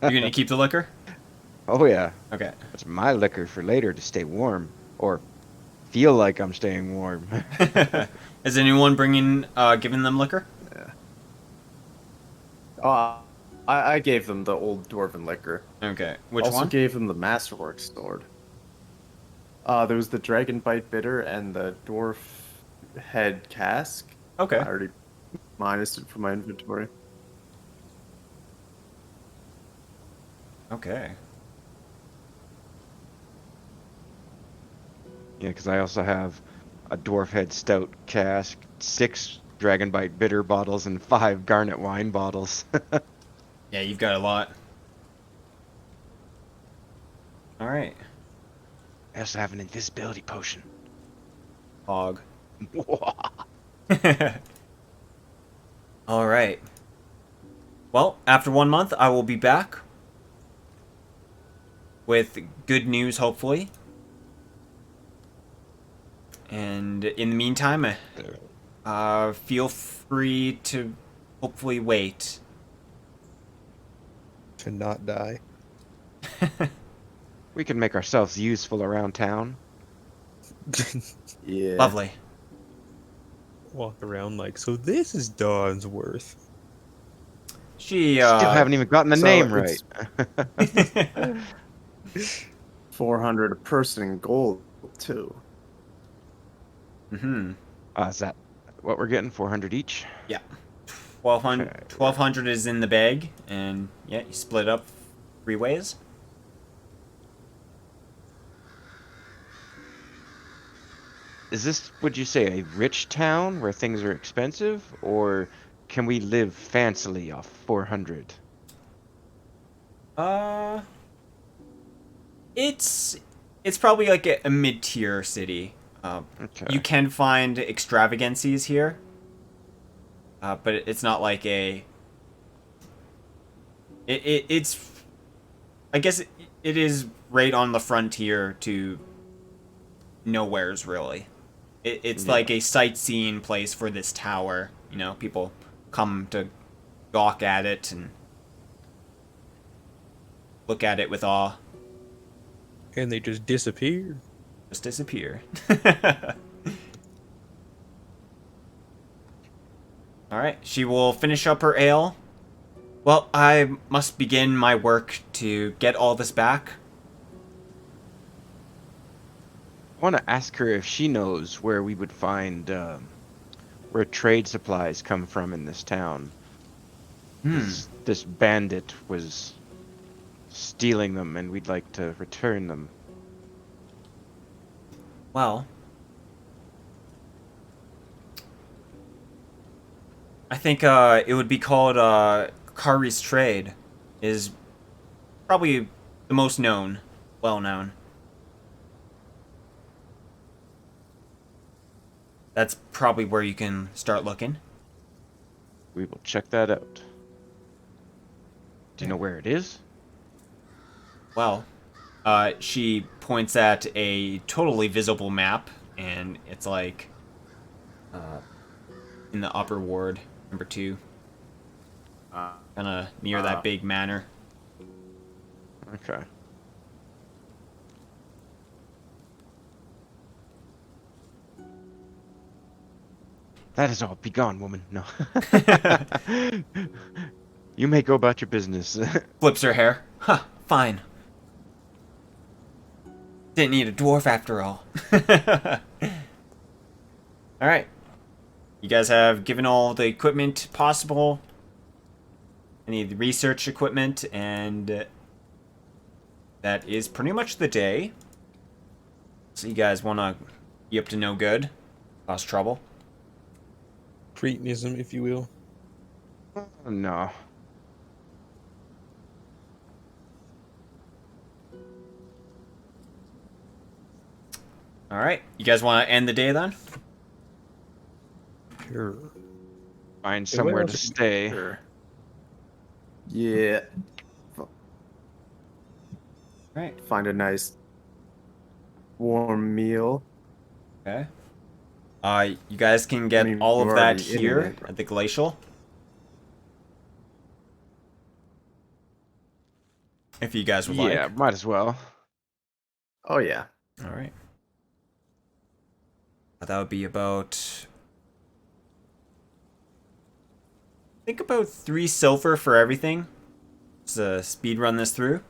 gonna keep the liquor? Oh yeah, Okay. that's my liquor for later to stay warm, or feel like I'm staying warm. Is anyone giving them liquor? Yeah. I gave them the Old Dwarven Liquor. Okay. Which also one? gave them the Masterwork Sword. There was the Dragon Bite Bitter and the Dwarf Head Cask. Okay. I already minused it from my inventory. Okay. Yeah, because I also have a dwarf head stout cask, 6 dragon bite bitter bottles, and 5 garnet wine bottles. Yeah, you've got a lot. All right. I also have an invisibility potion. Hog. All right. Well, after 1 month, I will be back with good news, hopefully. And in the meantime, feel free to hopefully wait. To not die. We can make ourselves useful around town. Yeah. Lovely. Walk around like, so this is Dawn's worth. She Still haven't even gotten the so name it's- right. 400 a person in gold, too. Mm-hmm. Is that what we're getting? 400 each? Yeah. 1,200, Okay. 1,200 is in the bag, and yeah, you split up 3 ways. is this, would you say, a rich town where things are expensive, or can we live fancily off 400? Uh, it's probably like a mid-tier city. You Okay. can find extravagancies here, but it's not like a. It's. I guess it is right on the frontier to nowhere's really. It's Yeah. like a sightseeing place for this tower. You know, people come to gawk at it and look at it with awe. And they just disappear. Just disappear. All right, she will finish up her ale. Well, I must begin my work to get all this back. I want to ask her if she knows where we would find where trade supplies come from in this town. This bandit was stealing them, and we'd like to return them. Well, I think it would be called Kari's Trade. Is probably the most known, well known. That's probably where you can start looking. We will check that out. Do you know where it is? Well, she points at a totally visible map, and it's like in the upper ward, number 2. Kind of near that big manor. Okay. That is all. Be gone, woman. No. You may go about your business. Flips her hair. Huh, fine. Didn't need a dwarf after all. Alright. You guys have given all the equipment possible. Any of the research equipment, and that is pretty much the day. So you guys want to be up to no good? Cause trouble? Cretinism, if you will. No. Alright. You guys want to end the day then? Sure. Find Yeah, somewhere where to else- stay. Sure. Yeah. Right. Find a nice warm meal. Okay. You guys can get I mean, all of we're that already in here it. at the glacial. If you guys would Yeah, like. might as well. Oh yeah. All right. That would be about. I think about 3 silver for everything. Let's speed run this through.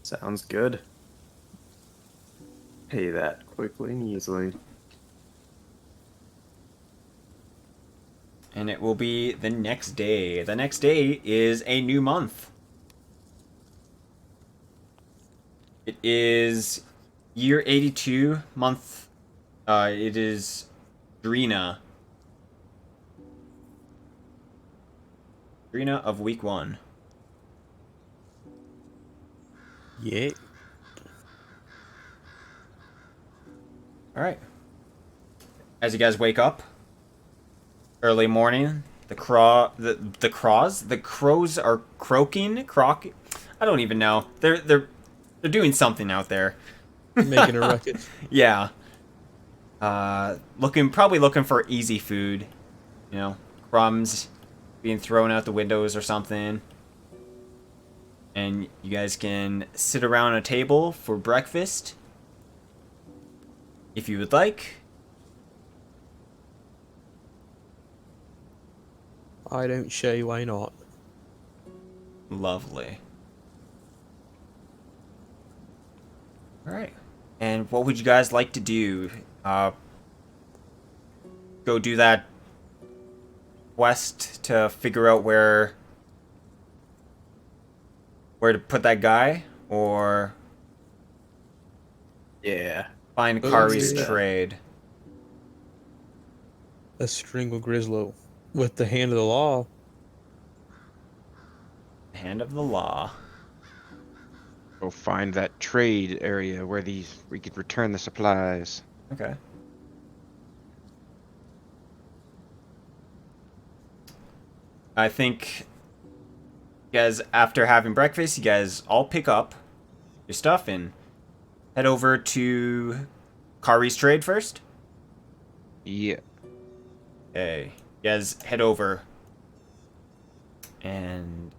Sounds good. Pay that quickly and easily. And it will be the next day. The next day is a new month. It is year 82, month. It is Drina. Drina of week 1. Yeah. Alright. As you guys wake up, early morning, the crows are croaking. I don't even know. They're doing something out there. Making a ruckus. Yeah. Probably looking for easy food. You know, crumbs being thrown out the windows or something. And you guys can sit around a table for breakfast. If you would like. I don't say why not. Lovely. Alright. And what would you guys like to do? Go do that quest to figure out where to put that guy? Or Yeah. Find Oh, Kari's yeah. trade. A Stringle Grislow with the hand of the law. Hand of the law. Go find that trade area where we could return the supplies. Okay. I think you guys, after having breakfast, you guys all pick up your stuff and head over to Kari's trade first. Yeah. Okay. You guys head over and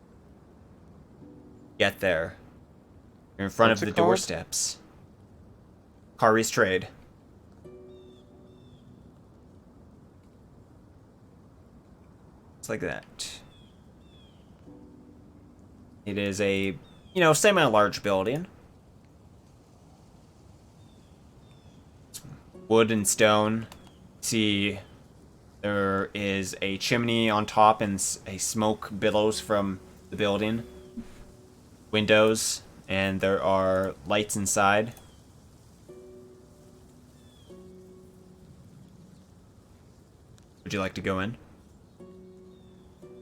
get there. You're in front What's of it the called? doorsteps. Kari's trade. It's like that. It is a, semi-large building. It's wood and stone. See, there is a chimney on top and a smoke billows from the building. Windows, and there are lights inside. Would you like to go in?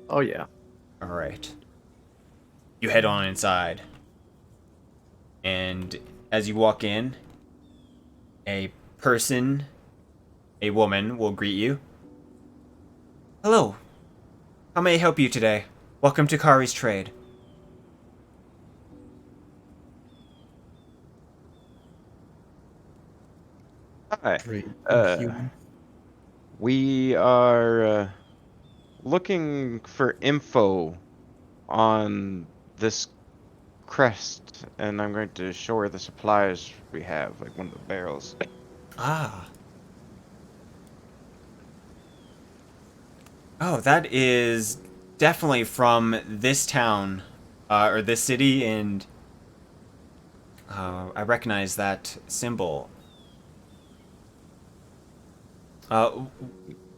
Oh yeah. Alright. You head on inside. And as you walk in, a woman, will greet you. Hello. How may I help you today? Welcome to Kari's Trade. Hi. Great. Uh, we are looking for info on this crest, and I'm going to show her the supplies we have, like one of the barrels. Ah. Oh, that is definitely from this town, or this city, and I recognize that symbol.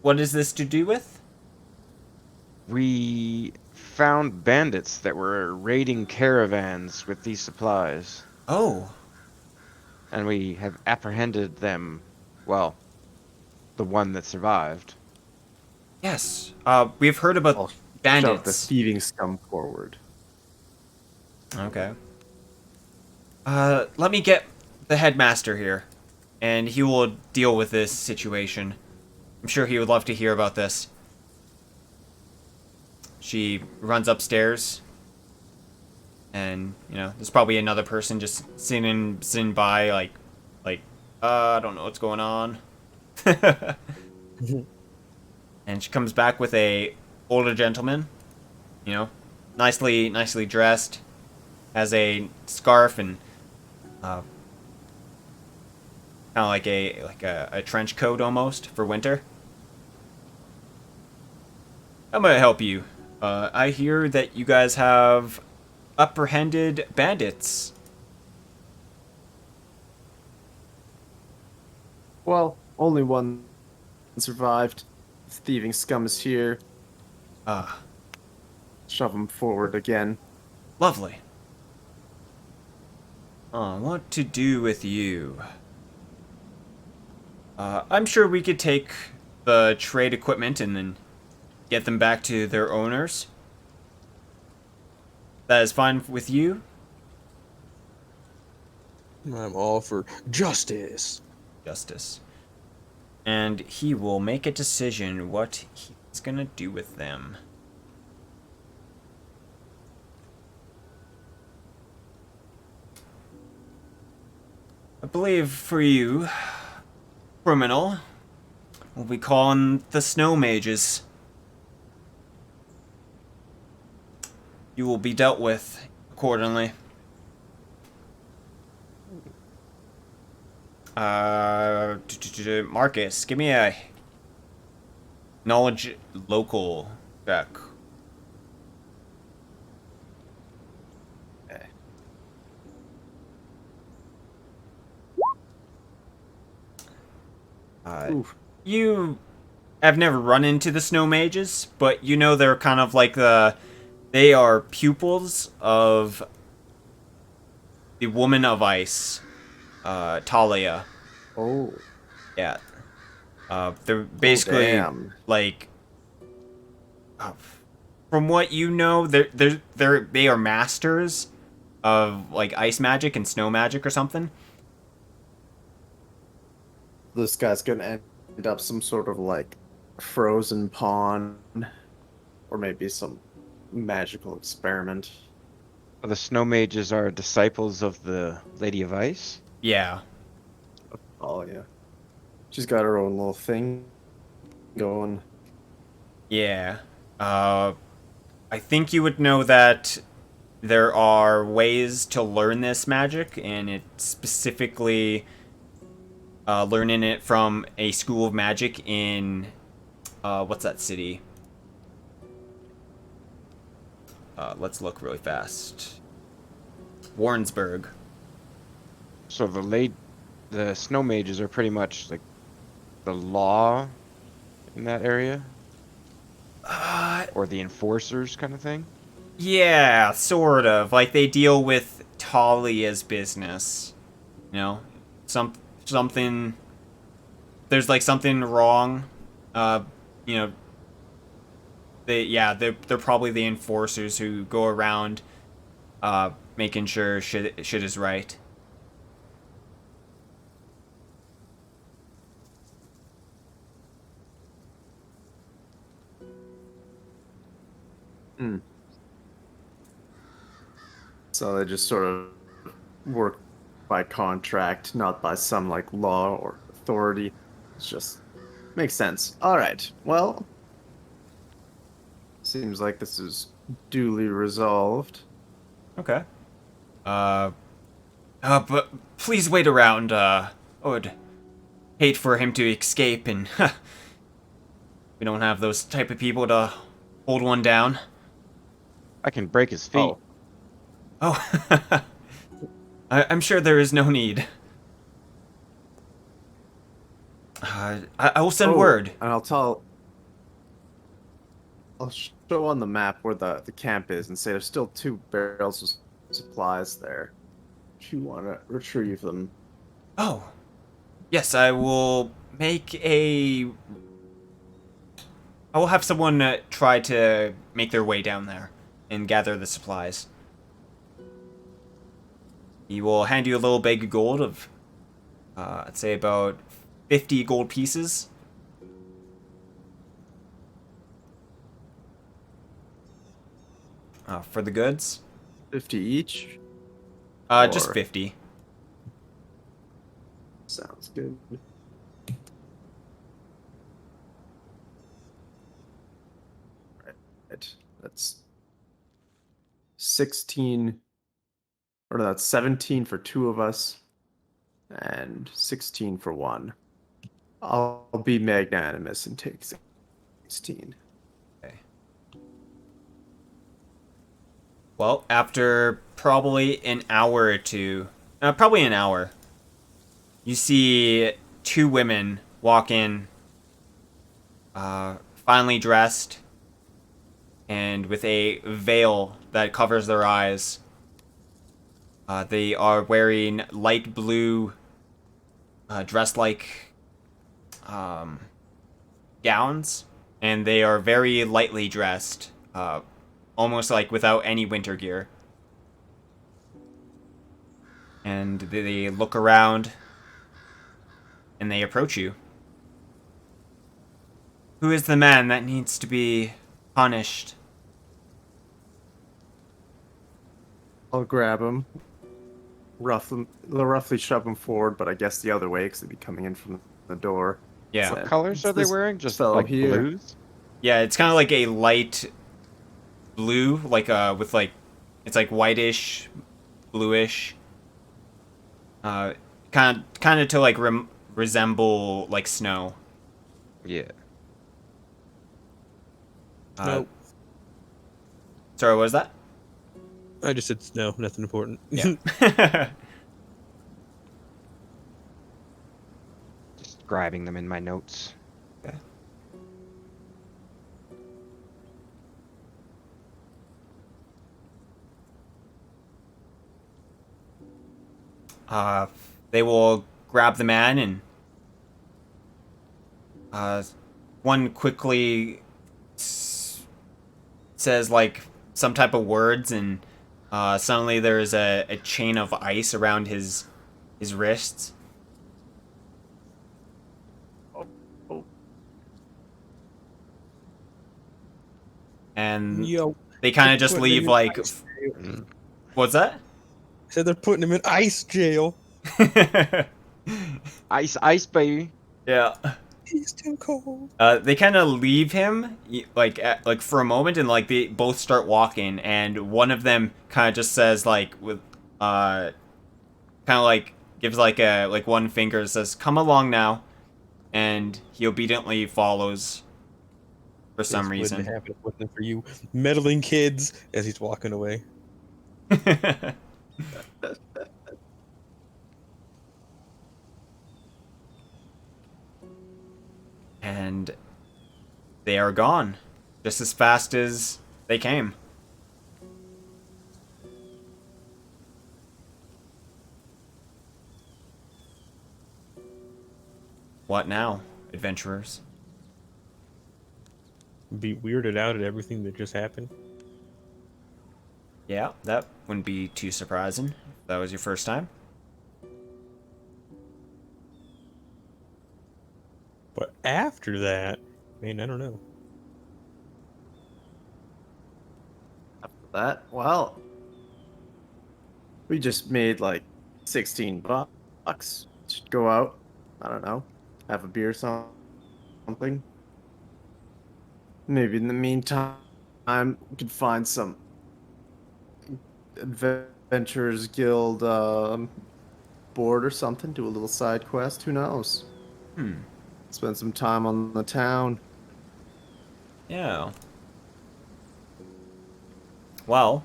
What is this to do with? We found bandits that were raiding caravans with these supplies, Oh, and we have apprehended them. Well, the one that survived. yes. We've heard about I'll shove the bandits. thieving scum forward. Okay. Let me get the headmaster here, and he will deal with this situation. I'm sure he would love to hear about this. She runs upstairs, and there's probably another person just sitting by, I don't know what's going on. And she comes back with a older gentleman, nicely dressed, has a scarf and kind of like a trench coat almost for winter. I'm gonna help you. I hear that you guys have apprehended bandits. Well, only one survived. The thieving scum is here. Ah, Shove him forward again. lovely. What to do with you? I'm sure we could take the trade equipment and then get them back to their owners. That is fine with you? I'm all for justice. Justice. And he will make a decision what he's gonna do with them. I believe for you, criminal, we'll be calling the snow mages. You will be dealt with accordingly. Marcus, give me a knowledge local check. Oof. You have never run into the snow mages, but they're kind of like they are pupils of the Woman of Ice. Talia. Oh. Yeah. They're basically damn. like, uh, from what you know, they are masters of like ice magic and snow magic or something. This guy's gonna end up some sort of like frozen pond, or maybe some magical experiment. The snow mages are disciples of the Lady of Ice. Yeah. Oh yeah, she's got her own little thing going. Yeah. I think you would know that there are ways to learn this magic, and it's specifically learning it from a school of magic in what's that city? Let's look really fast. Warrensburg. So the snow mages are pretty much like the law in that area, or the enforcers kind of thing. Yeah, sort of. Like they deal with Talia's business. You know, something. There's like something wrong. Uh, you know. They're probably the enforcers who go around, making sure shit is right. Hmm. So they just sort of work by contract, not by some like law or authority. It's just makes sense. All right. Well, seems like this is duly resolved. Okay. Uh, but please wait around. I would hate for him to escape, and we don't have those type of people to hold one down. I can break his feet. Oh, Oh, I'm sure there is no need. I will send word. and I'll show on the map where the camp is and say there's still 2 barrels of supplies there. If you want to retrieve them. Oh, yes, I will make a. I will have someone try to make their way down there and gather the supplies. He will hand you a little bag of gold of, I'd say about 50 gold pieces. For the goods. 50 each? Just Or- 50. Sounds good. Right. That's 16, or no, that's 17 for 2 of us, and 16 for 1. I'll be magnanimous and take 16. Okay. Well, after probably an hour or two, probably an hour, you see 2 women walk in, finely dressed, and with a veil that covers their eyes. They are wearing light blue, dress-like gowns, and they are very lightly dressed, almost like without any winter gear. And they look around, and they approach you. Who is the man that needs to be punished? I'll grab him, roughly shove him forward, but I guess the other way because they'd be coming in from the door. Yeah. What So, colors it's are they this wearing? Just fellow like here. blues? Yeah, it's kind of like a light blue, like with like, it's like whitish, bluish. Kind of to like resemble like snow. Yeah. Nope. Sorry, what was that? I just said snow, nothing important. Yeah. Just grabbing them in my notes. Okay. they will grab the man and one quickly says like some type of words, and suddenly there's a chain of ice around his wrists. Oh. And Yo, they kind they're of just putting him leave in like, ice jail. what's that? Said they're putting him in ice jail. Ice, baby. Yeah. He's too cold. They kind of leave him like for a moment, and like they both start walking, and one of them kind of just says like with kind of like gives like a like one finger, says come along now, and he obediently follows for some This reason. wouldn't happen if it wasn't for you meddling kids as he's walking away. And they are gone just as fast as they came. What now, adventurers? Be weirded out at everything that just happened. Yeah, that wouldn't be too surprising if that was your first time. But after that, man, I don't know. After that, well, we just made like 16 bucks. Should go out. I don't know. Have a beer, something. Maybe in the meantime, we could find some Adventurers Guild board or something. Do a little side quest. Who knows? Spend some time on the town. Yeah. Well,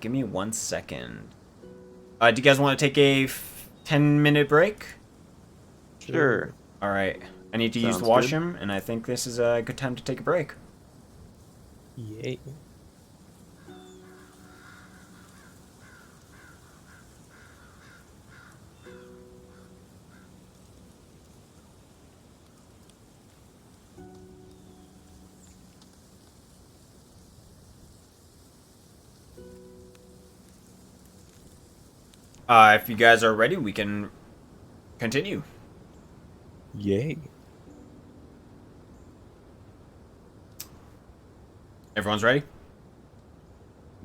give me 1 second. Do you guys want to take a 10-minute break? Sure. All right. I need to use the Sounds washroom, and I think this is a good time to take a break. Yay. If you guys are ready, we can continue. Yay. Everyone's ready?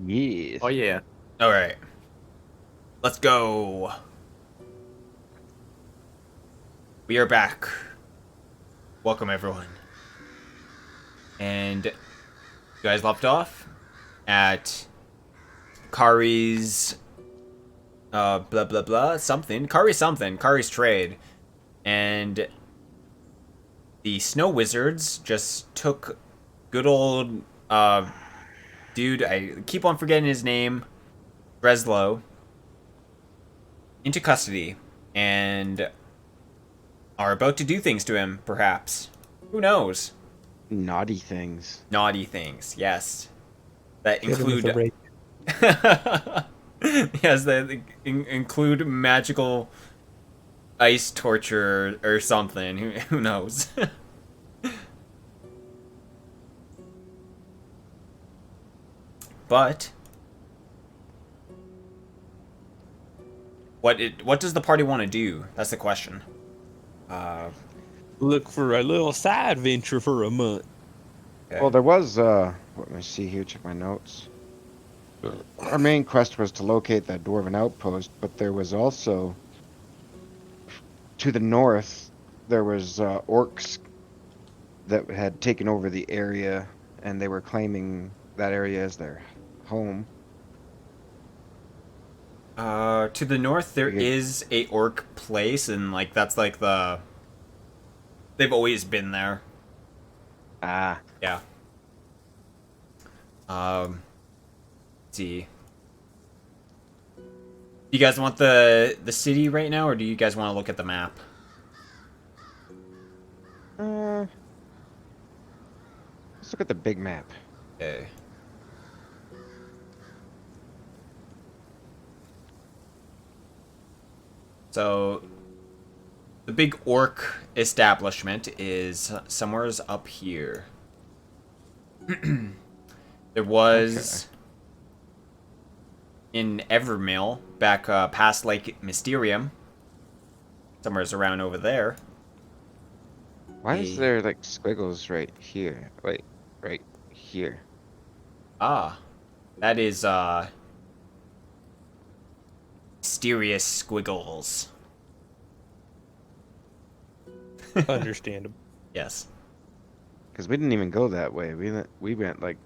Yes. Oh yeah. All right. Let's go. We are back. Welcome, everyone. And you guys left off at Kari's blah blah blah something. Kari's trade. And the snow wizards just took good old dude, I keep on forgetting his name, Breslow, into custody and are about to do things to him, perhaps. Who knows? Naughty things. Naughty things, yes. That Hit him with include a rake. yes, that include magical ice torture or something. Who knows? But what does the party want to do? That's the question. Look for a little side venture for a month. Okay. Well, there was, let me see here, check my notes. Our main quest was to locate that dwarven outpost, but there was also, to the north, there was orcs that had taken over the area, and they were claiming that area as their home. To the north there Yeah. is a orc place, and like that's like they've always been there. Ah, Yeah. Let's see. Do you guys want the city right now, or do you guys want to look at the map? let's look at the big map. Okay. So the big orc establishment is somewhere's up here. There was in Evermill back past Lake Mysterium. Somewhere's around over there. Why is there like squiggles right here? Wait, right here. Ah, that is mysterious squiggles. Understandable. Yes. Because we didn't even go that way. We went like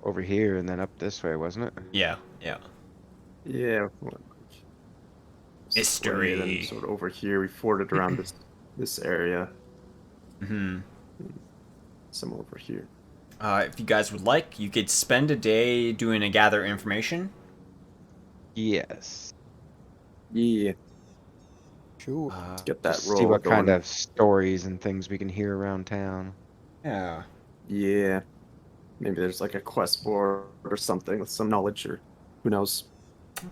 over here and then up this way, wasn't it? Yeah. Yeah. Yeah. Mystery. And then sort of over here, we forded around this area. Hmm. Some over here. If you guys would like, you could spend a day doing a gather information. Yes. Yeah. Sure. Let's get that Just roll see what going. kind of stories and things we can hear around town. Yeah. Yeah. Maybe there's like a quest board or something with some knowledge, or who knows.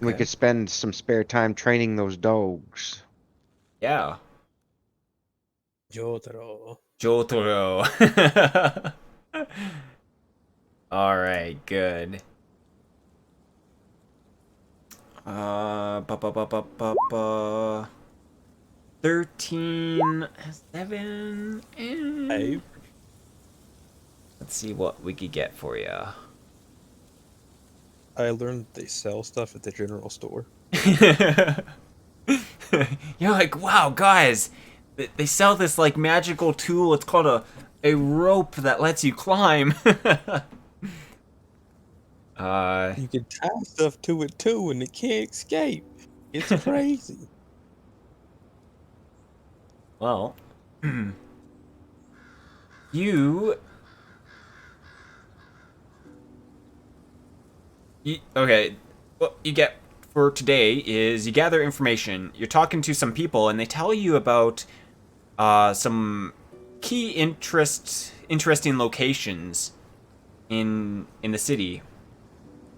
We Okay. could spend some spare time training those dogs. Yeah. Jotaro. Jotaro. Alright, good. Ba ba ba ba ba ba. 13, 7, and... Hey. Let's see what we could get for you. I learned they sell stuff at the general store. You're like, wow, guys, they sell this like magical tool. It's called a rope that lets you climb. You can tie stuff to it too, and it can't escape. It's crazy. Well, you okay. What you get for today is you gather information. You're talking to some people, and they tell you about some key interesting locations in the city,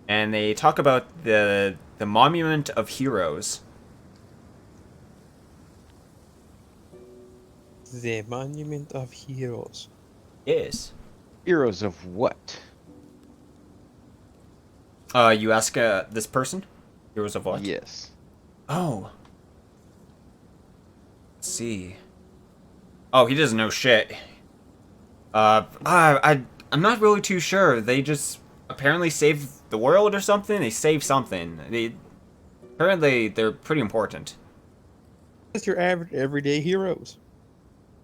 and they talk about the Monument of Heroes. The Monument of Heroes. Yes. Heroes of what? You ask this person? Heroes of what? Yes. Oh. Let's see. Oh, he doesn't know shit. I'm not really too sure. They just apparently saved the world or something. They saved something. Apparently they're pretty important. It's your average everyday heroes.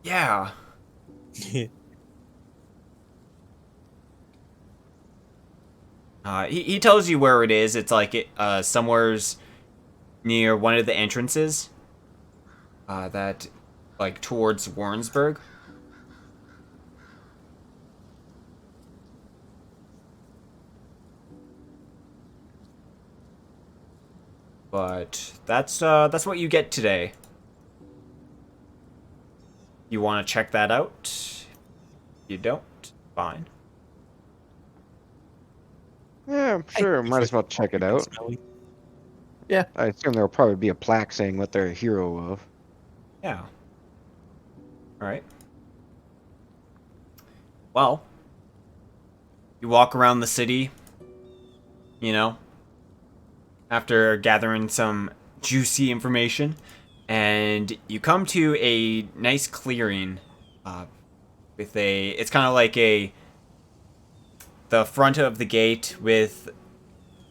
Yeah. He tells you where it is. It's like somewhere's near one of the entrances. That, like, towards Warrensburg. But that's what you get today. You want to check that out? You don't? Fine. Yeah, sure. Might as well check it out. Yeah. I assume there'll probably be a plaque saying what they're a hero of. Yeah. Alright. Well, you walk around the city, you know, after gathering some juicy information, and you come to a nice clearing with it's kind of like the front of the gate with,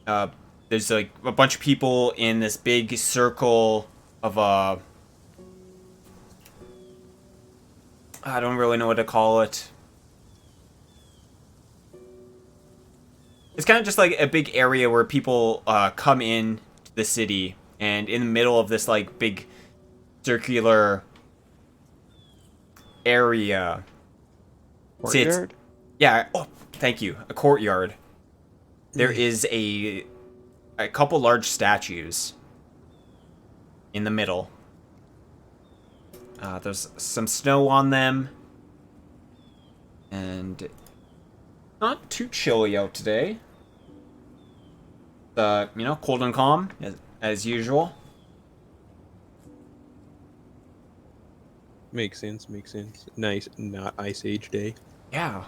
there's like a bunch of people in this big circle of I don't really know what to call it. It's kind of just like a big area where people come in to the city, and in the middle of this like big circular area sits. Courtyard? Yeah. Oh, thank you. A courtyard. There is a couple large statues in the middle. There's some snow on them, and not too chilly out today. Cold and calm as usual. Makes sense. Makes sense. Nice, not Ice Age day. Yeah.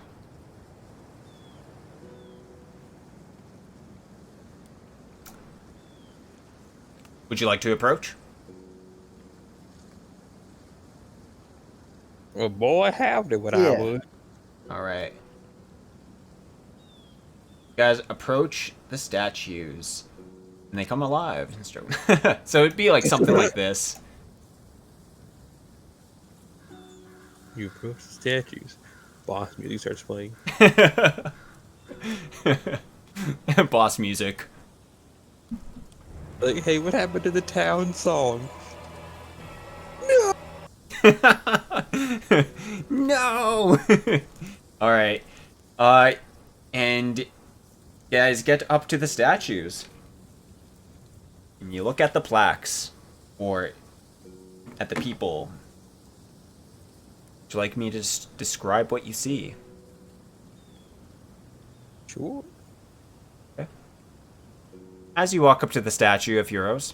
Would you like to approach? Well, boy, howdy, what I Yeah. would. All right. Guys, approach the statues, and they come alive. So it'd be like something like this. You approach the statues. Boss music starts playing. Boss music. Like, hey, what happened to the town song? No. All right. And guys get up to the statues, and you look at the plaques, or at the people. Would you like me to just describe what you see? Sure. As you walk up to the statue of heroes,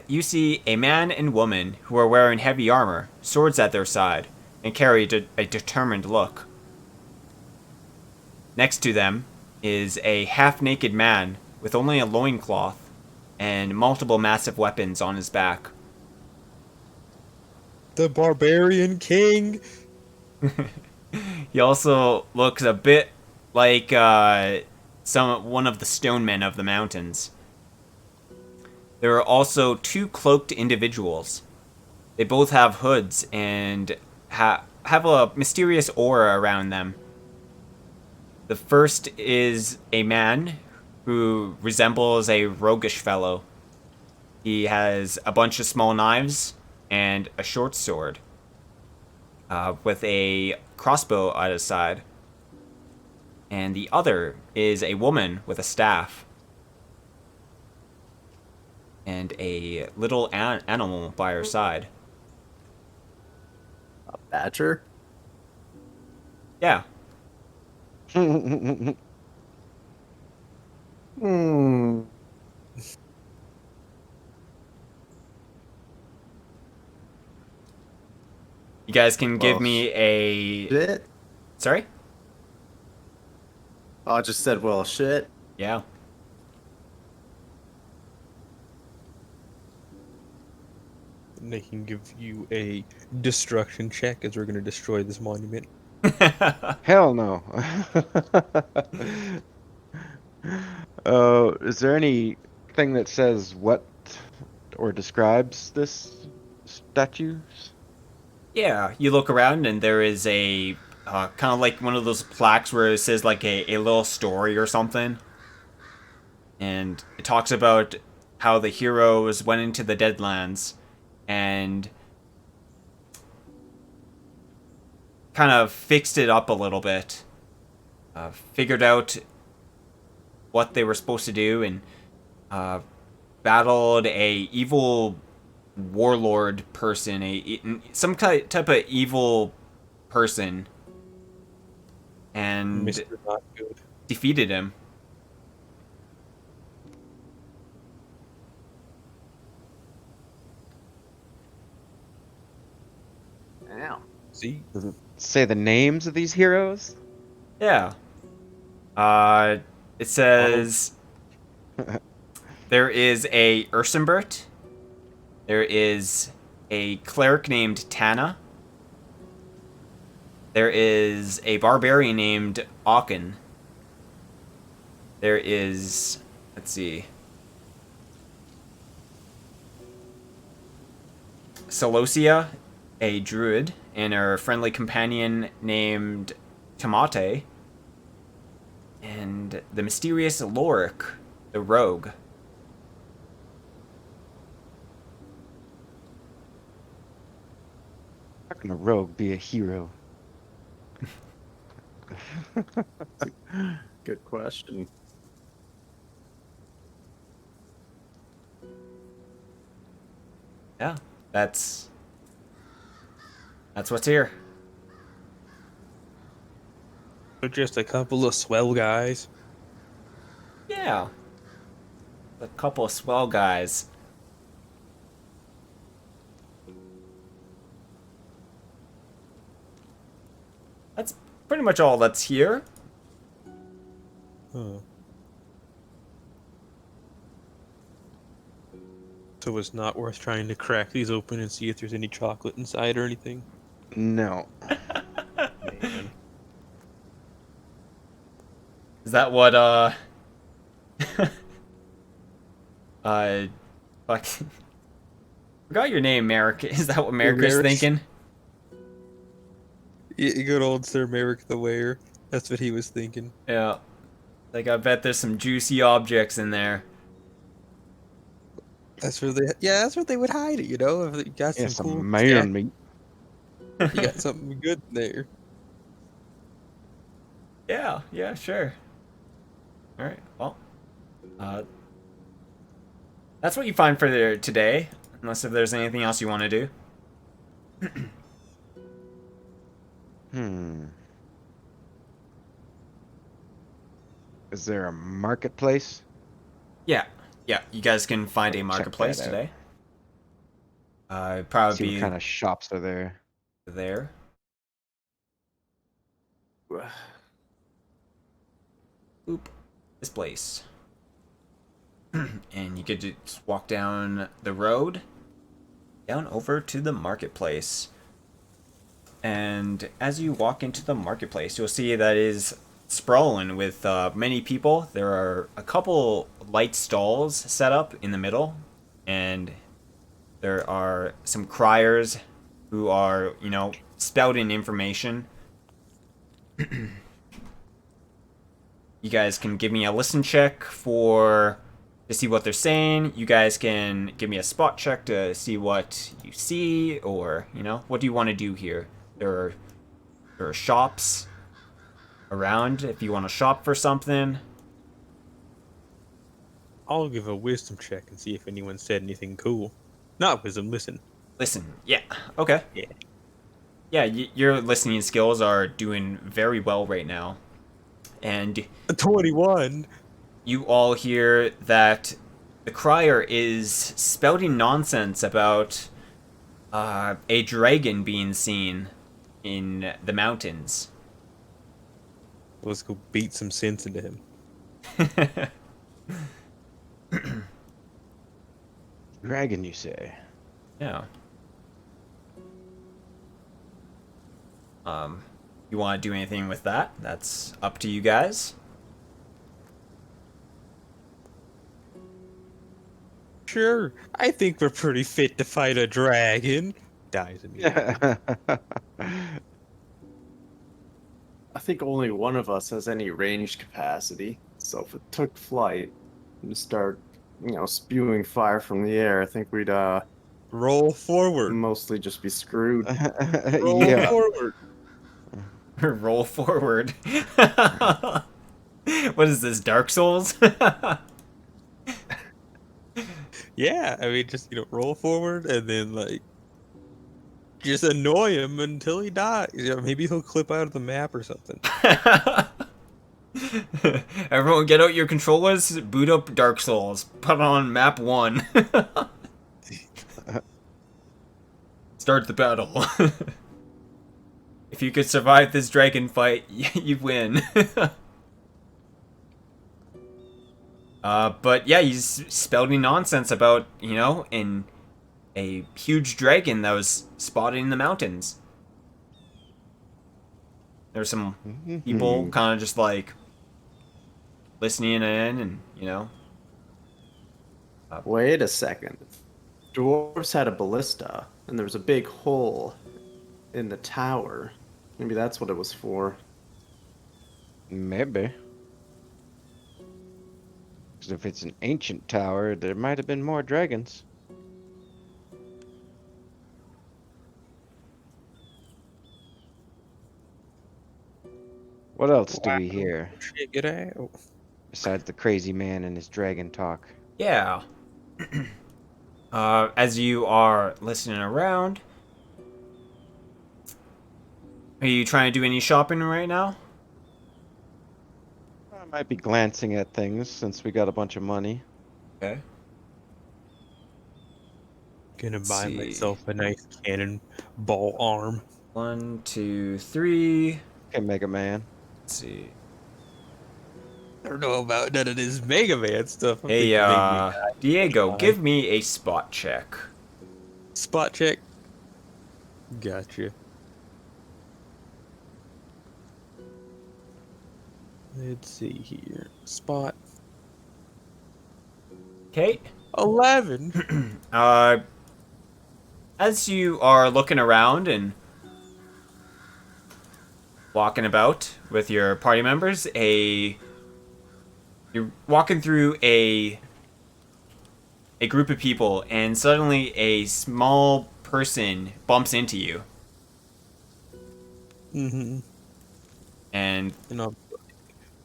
you see a man and woman who are wearing heavy armor, swords at their side, and carry a determined look. Next to them is a half-naked man with only a loincloth and multiple massive weapons on his back. The Barbarian King. He also looks a bit like one of the stone men of the mountains. There are also two cloaked individuals. They both have hoods and have a mysterious aura around them. The first is a man who resembles a roguish fellow. He has a bunch of small knives and a short sword, with a crossbow at his side. And the other is a woman with a staff and a little animal by her side. A badger? Yeah. Hmm. You guys can give Well, me a... Shit. Sorry? Oh, I just said, well, shit. Yeah. And they can give you a destruction check as we're going to destroy this monument. Hell no. Is there anything that says what or describes this statues? Yeah, you look around and there is a kind of like one of those plaques where it says like a little story or something. And it talks about how the heroes went into the Deadlands and kind of fixed it up a little bit. Figured out what they were supposed to do and battled a evil warlord person, some type of evil person, and Mr. Not Good. defeated him. Damn. See? Does it say the names of these heroes? Yeah. It says there is a Ursenbert. There is a cleric named Tana. There is a barbarian named Aachen. There is, let's see, Celosia, a druid, and her friendly companion named Tamate. And the mysterious Lorik, the rogue. How can a rogue be a hero? Good question. Yeah, that's what's here. They're just a couple of swell guys. Yeah. A couple of swell guys. pretty much all that's here. Huh. So it's not worth trying to crack these open and see if there's any chocolate inside or anything. No. Man. Is that what fuck. Forgot your name, Merrok. Is that what Merrok is Merrok. thinking? Yeah, good old Sir Merrok the Wear. That's what he was thinking. Yeah. Like, I bet there's some juicy objects in there. That's where that's where they would hide it, you know? If you got Yeah, some cool some man meat. you got something good in there. Yeah, yeah, sure. Alright, well. That's what you find for today. Unless if there's anything else you want to do. Is there a marketplace? Yeah, yeah, you guys can find a Check marketplace that out. today. See Probably what kind of shops are there. there. Boop. This place. And you could just walk down the road, down over to the marketplace. And as you walk into the marketplace, you'll see that is sprawling with many people. There are a couple light stalls set up in the middle, and there are some criers who are, you know, spouting information. You guys can give me a listen check to see what they're saying. You guys can give me a spot check to see what you see, or, you know, what do you want to do here? There are shops around if you want to shop for something. I'll give a wisdom check and see if anyone said anything cool. Not wisdom, listen. Listen, yeah, okay. Yeah. Yeah, your listening skills are doing very well right now. And 21. you all hear that the crier is spouting nonsense about a dragon being seen in the mountains. Let's go beat some sense into him. Dragon, you say? Yeah. You want to do anything with that? That's up to you guys. Sure, I think we're pretty fit to fight a dragon. Dies immediately. I think only one of us has any range capacity. So if it took flight and start, spewing fire from the air, I think we'd Roll forward. mostly just be screwed. Roll Yeah. forward. Roll forward. What is this, Dark Souls? Yeah, I mean, just roll forward and then just annoy him until he dies. Maybe he'll clip out of the map or something. Everyone get out your controllers, boot up Dark Souls, put on map 1. Start the battle. If you could survive this dragon fight, you win. But yeah, he's spouting nonsense about, in a huge dragon that was spotted in the mountains. There's some people kind of just listening in and, Wait a second. Dwarves had a ballista, and there was a big hole in the tower. Maybe that's what it was for. Maybe. Because if it's an ancient tower, there might have been more dragons. What else do we hear Shit, get out. besides the crazy man and his dragon talk? yeah. As you are listening around, are you trying to do any shopping right now? I might be glancing at things since we got a bunch of money. Okay. Gonna buy see. myself a nice cannonball arm. 1, 2, 3, Okay, Mega Man. Let's see. I don't know about none of this Mega Man stuff. I'm Hey, thinking maybe Diego, AI. give me a spot check. Spot check. Gotcha. Let's see here. Spot Okay. 11. As you are looking around and walking about with your party members, you're walking through a group of people, and suddenly a small person bumps into you, Mm-hmm. and And I'm like,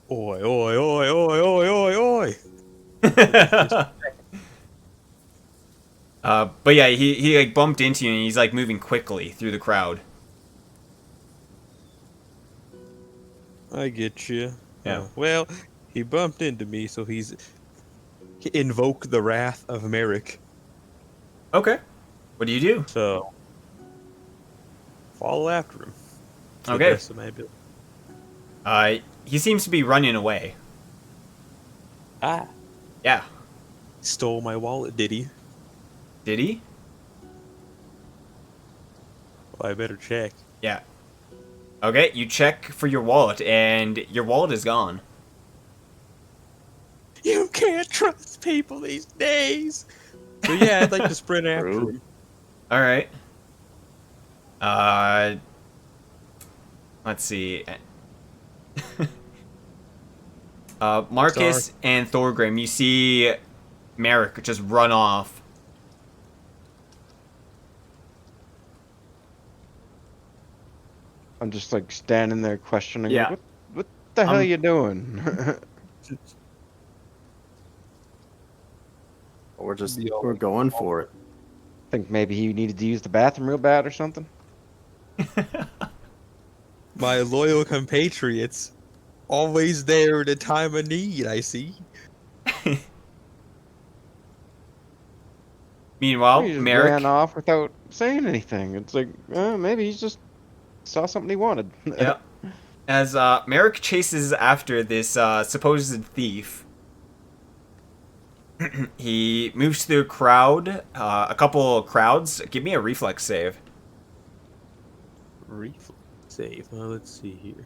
oi, oi, oi, oi, oi, oi, oi. but yeah, he like bumped into you, and he's like moving quickly through the crowd. I get you. Yeah. Well, he bumped into me, so he invoke the wrath of Merrok. Okay. What do you do? So follow after him. To the Okay. best of my ability. He seems to be running away. Ah, Yeah. stole my wallet, did he? Did he? Well, I better check. Yeah. Okay, you check for your wallet, and your wallet is gone. You can't trust people these days. So yeah, I'd like to sprint after True. him. All right. Let's see. Marcus Sorry. and Thorgrim, you see Merrok just run off. I'm just like standing there questioning. Yeah. What the hell you doing? We're going for it. Think maybe he needed to use the bathroom real bad or something. My loyal compatriots, always there at a time of need, I see. Meanwhile, He just ran Merrok. off without saying anything. It's like maybe he just saw something he wanted. Yeah. As Merrok chases after this supposed thief, he moves through a crowd, a couple crowds. Give me a reflex save. Reflex save. Well, let's see here.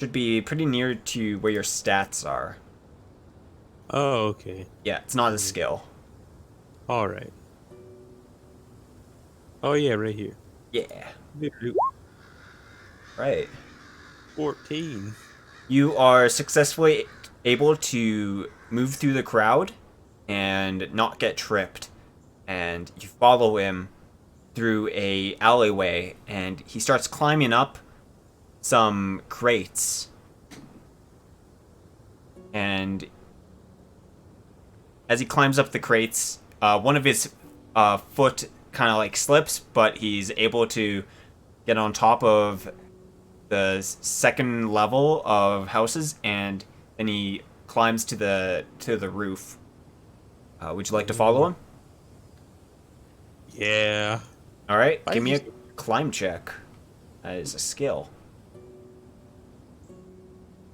Should be pretty near to where your stats are. Oh, okay. Yeah, it's not a skill. All right. Oh yeah, right here. Yeah. Right. 14. You are successfully able to move through the crowd and not get tripped. And you follow him through a alleyway, and he starts climbing up some crates. And as he climbs up the crates, one of his foot kind of like slips, but he's able to get on top of the second level of houses, and then he climbs to the roof. Would you like to follow him? Yeah. All right, Why give me a is he- climb check. That is a skill.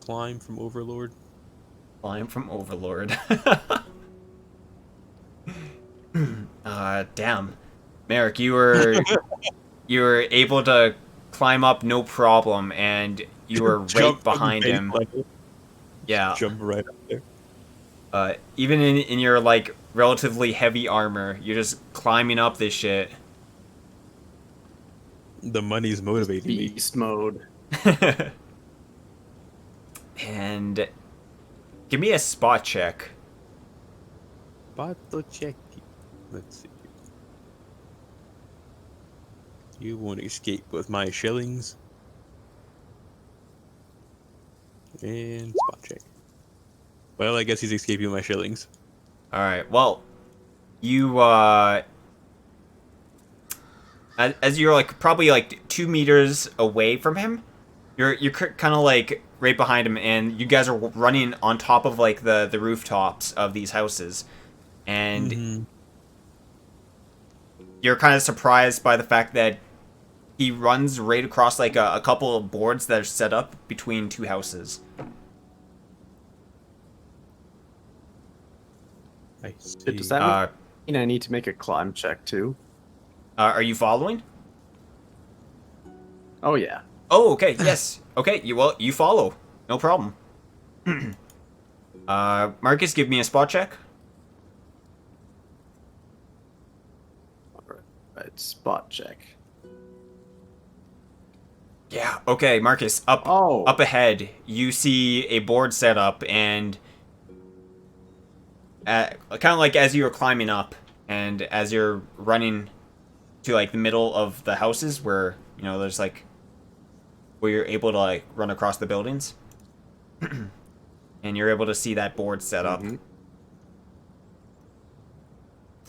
Climb from Overlord. Climb from Overlord. Damn, Merrok, you were able to climb up no problem, and you were right Jump from behind base him. level. Yeah. Jump right up there. Even in your like relatively heavy armor, you're just climbing up this shit. The money's motivating me. Beast mode. And give me a spot check. Bottle check. Let's see. You won't escape with my shillings. And spot check. Well, I guess he's escaping my shillings. All right. Well, you as you're like probably like 2 meters away from him, you're kind of like right behind him, and you guys are running on top of like the rooftops of these houses, and Mhm. you're kind of surprised by the fact that he runs right across like a couple of boards that are set up between two houses. I see. Does that mean I need to make a climb check too? Are you following? Oh yeah. Oh, okay, yes. Okay, you follow. No problem. Marcus, give me a spot check. Right, spot check. Yeah, okay, Marcus, up ahead, you see a board set up, and kind of like as you're climbing up, and as you're running to like the middle of the houses where, you know, there's like where you're able to like run across the buildings. And you're able to see that board set up. Mm-hmm.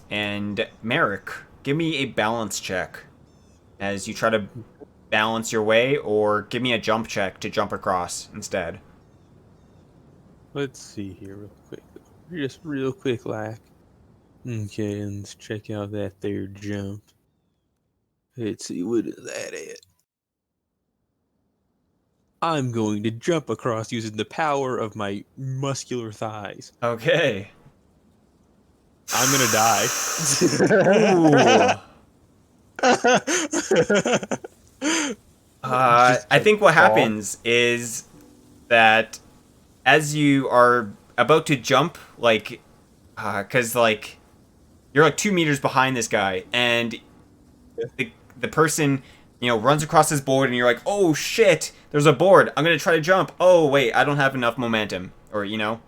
And Merrok, give me a balance check as you try to balance your way, or give me a jump check to jump across instead. Let's see here real quick. Just real quick, like. Okay, and let's check out that there jump. Let's see, what is that at? I'm going to jump across using the power of my muscular thighs. Okay. I'm gonna die. Ooh. I think what happens is that as you are about to jump, like, because like you're like 2 meters behind this guy, and the person, you know, runs across this board, and you're like, oh shit, there's a board. I'm gonna try to jump. Oh wait, I don't have enough momentum, or you know,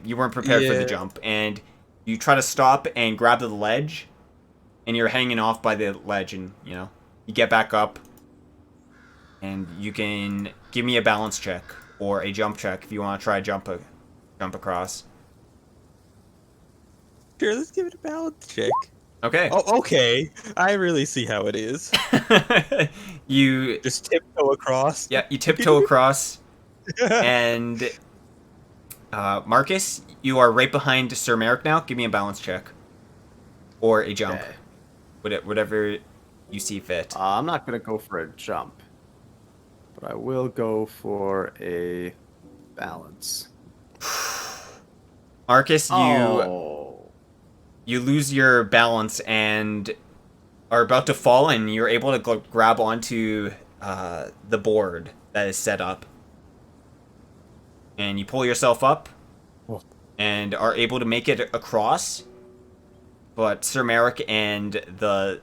you weren't prepared for the jump, and you try to stop and grab the ledge, and you're hanging off by the ledge, and you know, you get back up, and you can give me a balance check or a jump check if you want to try jump across. Sure, let's give it a balance check. Okay. Oh, okay. I really see how it is. You just tiptoe across. Yeah, you tiptoe across, and Marcus, you are right behind Sir Merrok now. Give me a balance check or a jump, whatever you see fit. I'm not gonna go for a jump, but I will go for a balance. Marcus, you lose your balance and are about to fall, and you're able to grab onto the board that is set up. And you pull yourself up and are able to make it across. But Sir Merrok and the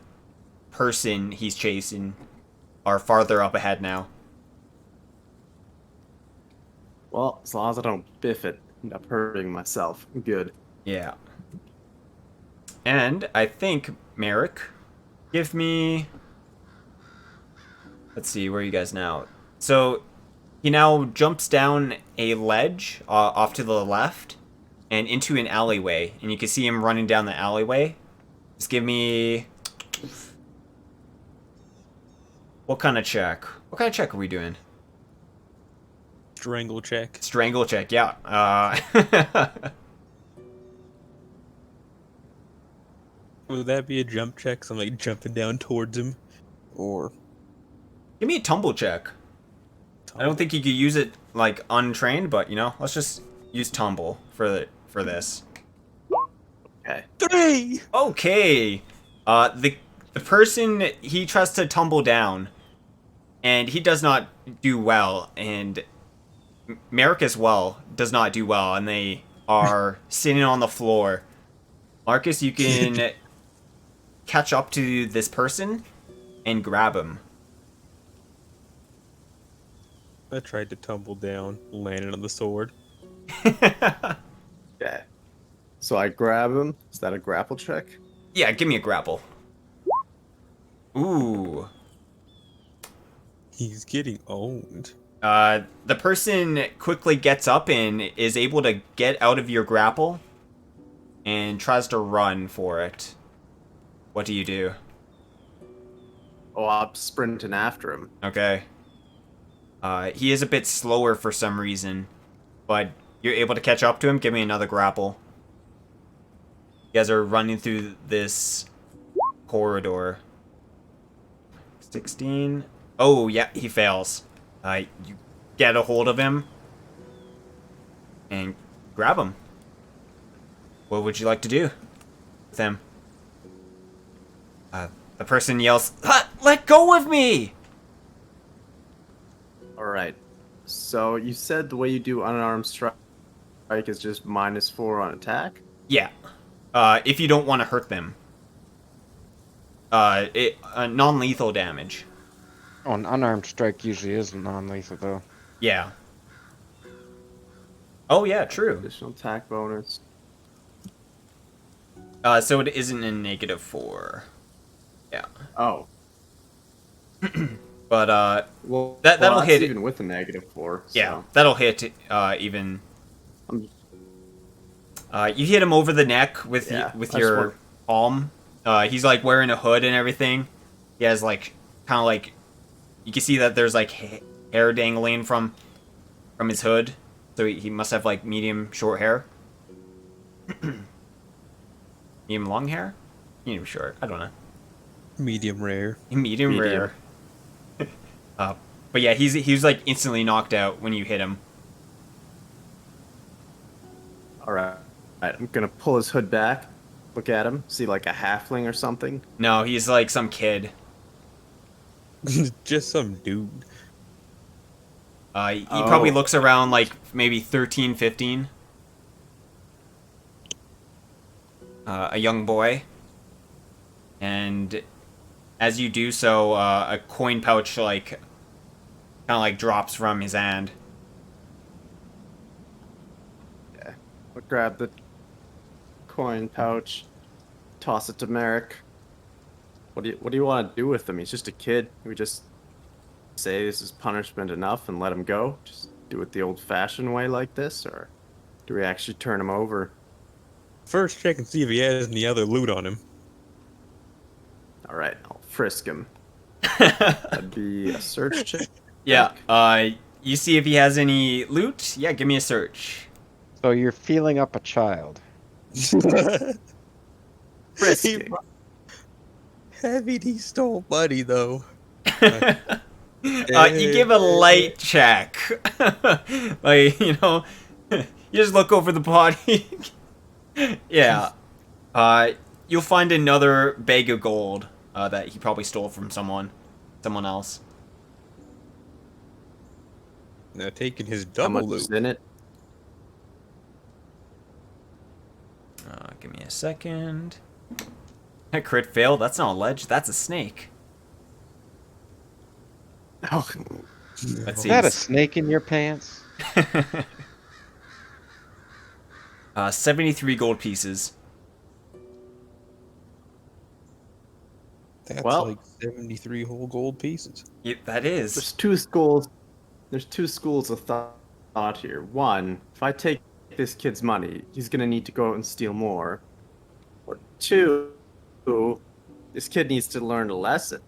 person he's chasing are farther up ahead now. Well, as long as I don't biff it, end up hurting myself. Good. Yeah. And I think, Merrok, give me... Let's see, where are you guys now? So, he now jumps down a ledge off to the left and into an alleyway. And you can see him running down the alleyway. Just give me... What kind of check? What kind of check are we doing? Strangle check. Strangle check, yeah. Would that be a jump check? So I'm like jumping down towards him? Or... Give me a tumble check. I don't think you could use it like untrained, but you know, let's just use tumble for this. Okay. 3! Okay. The person, he tries to tumble down, and he does not do well, and Merrok as well does not do well, and they are sitting on the floor. Marcus, you can catch up to this person and grab him. I tried to tumble down, landed on the sword. Okay. So I grab him. Is that a grapple check? Yeah, give me a grapple. Ooh. He's getting owned. The person quickly gets up and is able to get out of your grapple and tries to run for it. What do you do? Oh, I'm sprinting after him. Okay. He is a bit slower for some reason, but you're able to catch up to him. Give me another grapple. You guys are running through this corridor. 16. Oh, yeah, he fails. You get a hold of him and grab him. What would you like to do with him? The person yells, Let go of me! All right. So you said the way you do unarmed strike is just -4 on attack? Yeah. If you don't want to hurt them. Non-lethal damage. Oh, an unarmed strike usually is non-lethal, though. Yeah. Oh, yeah, true. Additional attack bonus. So it isn't a -4. Yeah. Oh. But, Well, that'll that's hit even with a -4. yeah, So. that'll hit, even... I'm- you hit him over the neck with Yeah, with I just your want- palm. He's, like, wearing a hood and everything. He has, like, kind of, like... You can see that there's, like, hair dangling from his hood. So he must have, like, medium short hair. Medium long hair? Medium short. I don't know. Medium rare. Medium rare. But yeah, he was like instantly knocked out when you hit him. All right. I'm gonna pull his hood back, look at him, see like a halfling or something. No, he's like some kid. Just some dude. He probably Oh. looks around like maybe 13, 15. A young boy. And as you do so, a coin pouch like kind of like drops from his hand. Yeah. I'll grab the coin pouch, toss it to Merrok. What do you want to do with him? He's just a kid. We just say this is punishment enough and let him go? Just do it the old-fashioned way like this, or do we actually turn him over? First, check and see if he has any other loot on him. All right, I'll frisk him. That'd be a search check. Yeah, you see if he has any loot? Yeah, give me a search. So you're feeling up a child. Frisking. Heavy he stole money though. You give a light check. Like, you know, you just look over the body. Yeah. You'll find another bag of gold that he probably stole from someone else. Now taking his How double much loot. is in it? Give me a second. A crit fail? That's not a ledge. That's a snake. Oh, Let's Is see. that a snake in your pants? 73 gold pieces. That's Well- like 73 whole gold pieces. Yeah, that is. there's two schools. There's two schools of thought here. One, if I take this kid's money, he's gonna need to go out and steal more. Or two, this kid needs to learn a lesson.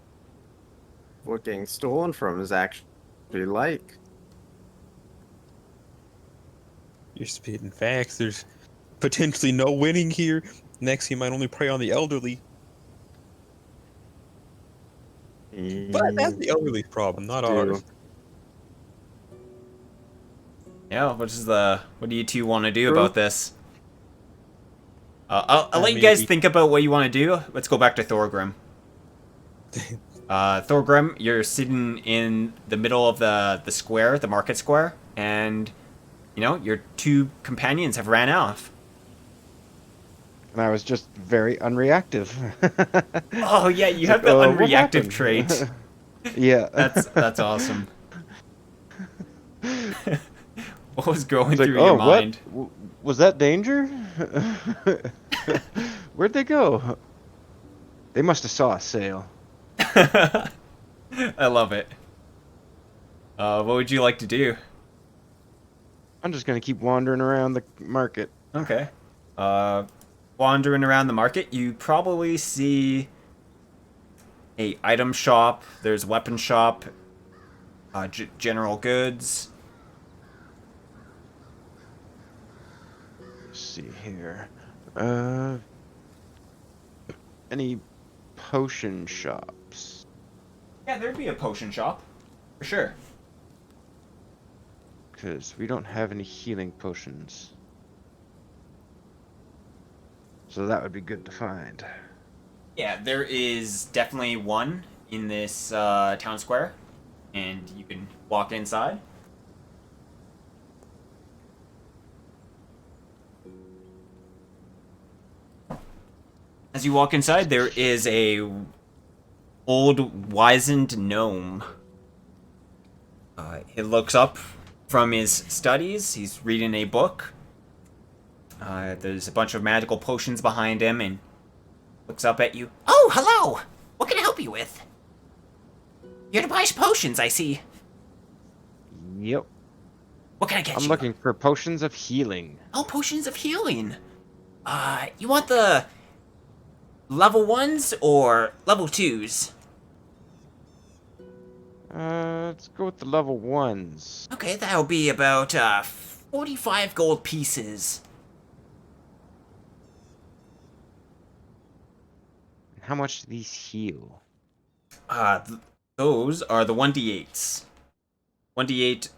What getting stolen from is actually like. You're spitting facts. There's potentially no winning here. Next, he might only prey on the elderly. But that's the elderly's problem, not ours. Yeah, what do you two want to do True. about this? I'll let you guys maybe. think about what you want to do. Let's go back to Thogrim. Thogrim, you're sitting in the middle of the square, the market square, and you know your two companions have ran off. And I was just very unreactive. Oh yeah, you have the What unreactive happened? trait. Yeah. That's awesome. What was going It's like, through your oh, mind? what? Was that danger? Where'd they go? They must have saw a sale. I love it. What would you like to do? I'm just gonna keep wandering around the market. Okay. Wandering around the market, you probably see a item shop. There's a weapon shop. General goods. Let's see here. Any potion shops? Yeah, there'd be a potion shop. For sure. Because we don't have any healing potions. So that would be good to find. Yeah, there is definitely one in this town square. And you can walk inside. As you walk inside, there is a old wizened gnome. He looks up from his studies. He's reading a book. There's a bunch of magical potions behind him, and looks up at you. Oh, hello! What can I help you with? You're to buy potions, I see. Yep. What can I get you? I'm looking for potions of healing. Oh, potions of healing. You want the level 1s or level 2s? Let's go with the level 1s. Okay, that'll be about 45 gold pieces. How much do these heal? Those are the 1d8s. 1d8.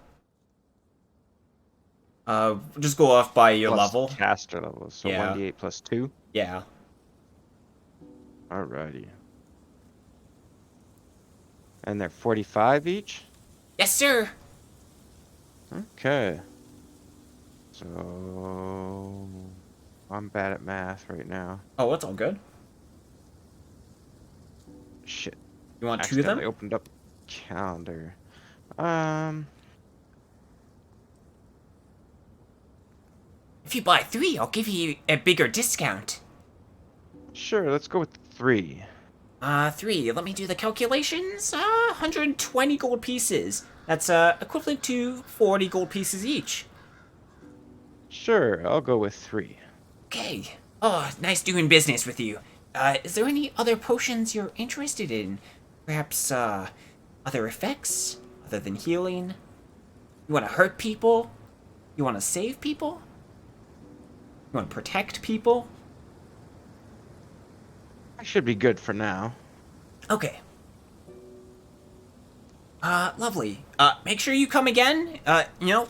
Just go off by your Plus level. caster level. So Yeah. 1d8 plus 2. Yeah. Alrighty. And they're 45 each? Yes, sir. Okay. So I'm bad at math right now. Oh, it's all good. Shit. You want two of them? I opened up calendar. If you buy 3, I'll give you a bigger discount. Sure, let's go with 3. 3. Let me do the calculations. 120 gold pieces. That's equivalent to 40 gold pieces each. Sure, I'll go with 3. Okay. Oh, nice doing business with you. Is there any other potions you're interested in? Perhaps, other effects? Other than healing? You want to hurt people? You want to save people? You want to protect people? I should be good for now. Okay. Lovely. Make sure you come again.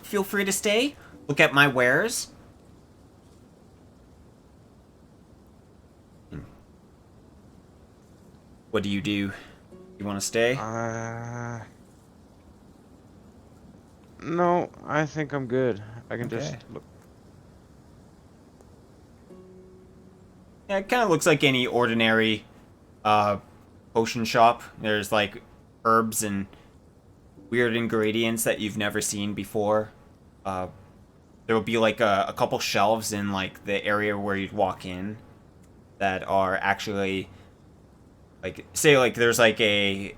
Feel free to stay. Look at my wares. What do? You want to stay? No, I think I'm good. I can Okay. just look. Yeah, it kind of looks like any ordinary potion shop. There's like herbs and weird ingredients that you've never seen before. There will be like a couple shelves in like the area where you'd walk in that are actually like, say like there's like a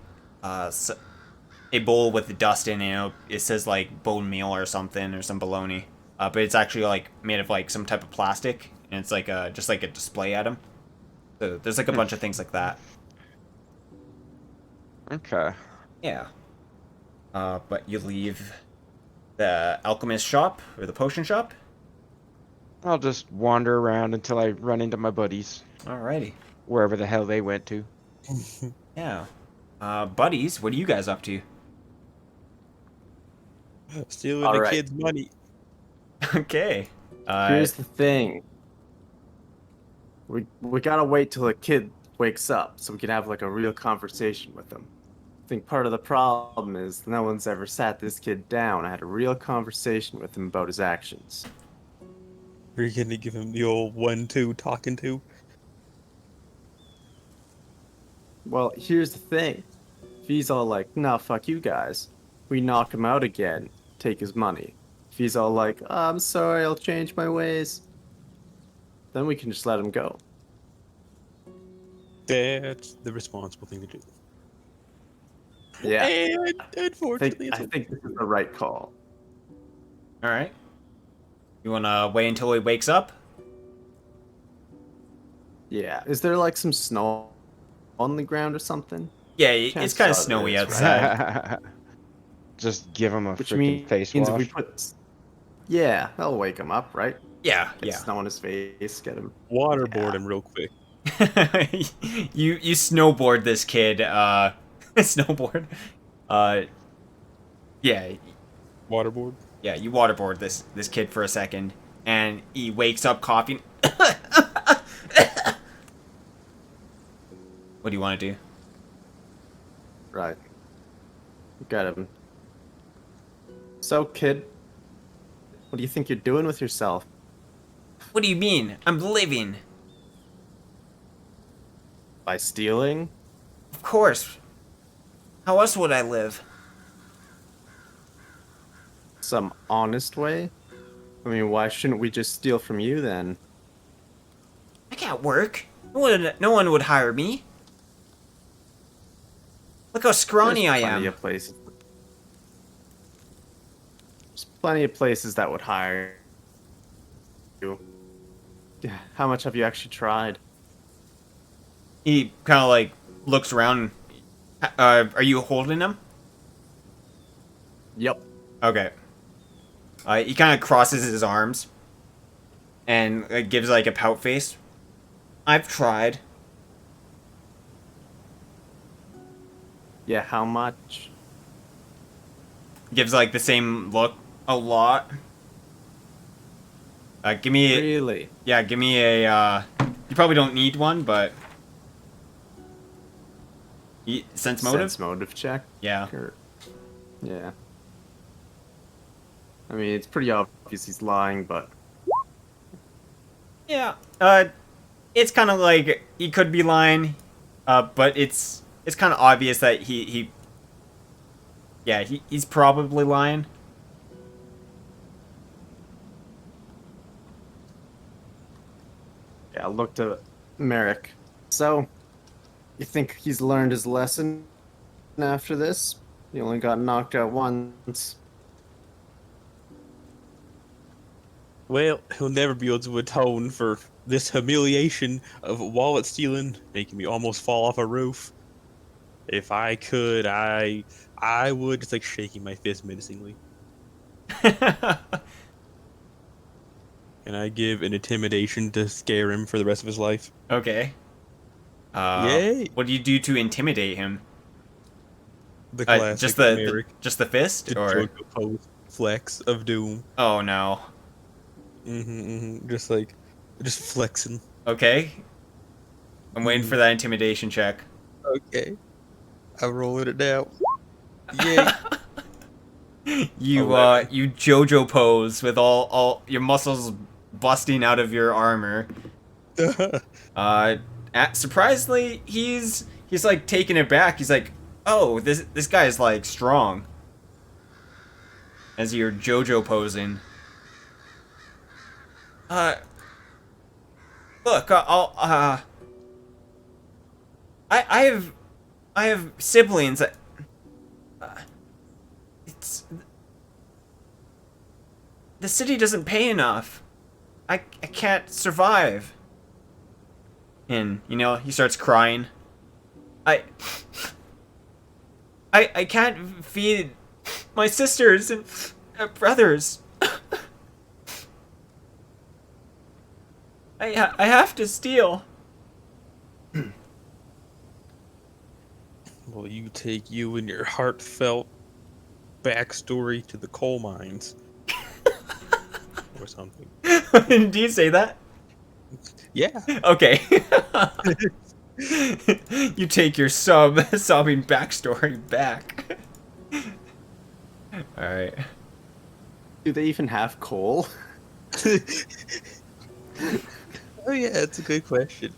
bowl with the dust in it. It says like bone meal or something or some baloney, but it's actually like made of like some type of plastic, and it's like just like a display item. So there's like a bunch of things like that. Okay. Yeah. But you leave the alchemist shop or the potion shop. I'll just wander around until I run into my buddies, Alrighty. wherever the hell they went to. Yeah. Buddies, what are you guys up to? Stealing All the right. kid's money. Okay. Here's the thing. We gotta wait till the kid wakes up so we can have like a real conversation with him. I think part of the problem is no one's ever sat this kid down and had a real conversation with him about his actions. Are you gonna give him the old 1-2 talking to? Well, here's the thing. If he's all like, nah, fuck you guys, we knock him out again, take his money. If he's all like, I'm sorry, I'll change my ways, then we can just let him go. That's the responsible thing to do. Yeah. And unfortunately, I think this is the right call. All right. You wanna wait until he wakes up? Yeah. Is there like some snow on the ground or something? Yeah, it's Chances kind are of snowy there is, right? outside. Just give him a Which freaking means face if wash. we put... Yeah, that'll wake him up, right? Yeah, Get yeah. snow on his face, get him... waterboard Yeah. him real quick. you snowboard this kid snowboard. Yeah, Waterboard. yeah. You waterboard this kid for a second, and he wakes up coughing. What do you want to do? Right. Got him. So, kid, what do you think you're doing with yourself? What do you mean? I'm living. By stealing? Of course. How else would I live? Some honest way? I mean, why shouldn't we just steal from you then? I can't work. No one would hire me. Look how scrawny I Plenty am. of places. There's plenty of places that would hire you. Yeah, how much have you actually tried? He kind of like looks around. Are you holding him? Yep. Okay. He kind of crosses his arms and gives like a pout face. I've tried. Yeah, how much? Gives like the same look. A lot. Give me. Really? Yeah, give me a. You probably don't need one, but. Sense motive. Sense motive check? Yeah. Or... Yeah. I mean, it's pretty obvious he's lying, but... Yeah. It's kind of like he could be lying, but it's kind of obvious that he's probably lying. Yeah, I looked at Merrok. So, you think he's learned his lesson after this? He only got knocked out once. Well, he'll never be able to atone for this humiliation of wallet stealing, making me almost fall off a roof. If I could, I would, just like shaking my fist menacingly. And I give an intimidation to scare him for the rest of his life. Okay. Yay! What do you do to intimidate him? The classic Just Merrok, just the fist, the or JoJo pose flex of doom. oh no. Just flexing. Okay. I'm waiting for that intimidation check. Okay. I'm rolling it down. Yay! You 11. you JoJo pose with all your muscles busting out of your armor. Surprisingly, he's like taken it back. He's like, oh, this guy is like strong. As you're JoJo posing. Look, I have siblings. The city doesn't pay enough. I can't survive. And he starts crying. I can't feed my sisters and brothers. I have to steal. Well, you take you and your heartfelt backstory to the coal mines. Or something. Did you say that? Yeah. Okay. You take your sobbing backstory back. Alright. Do they even have coal? Oh yeah, that's a good question.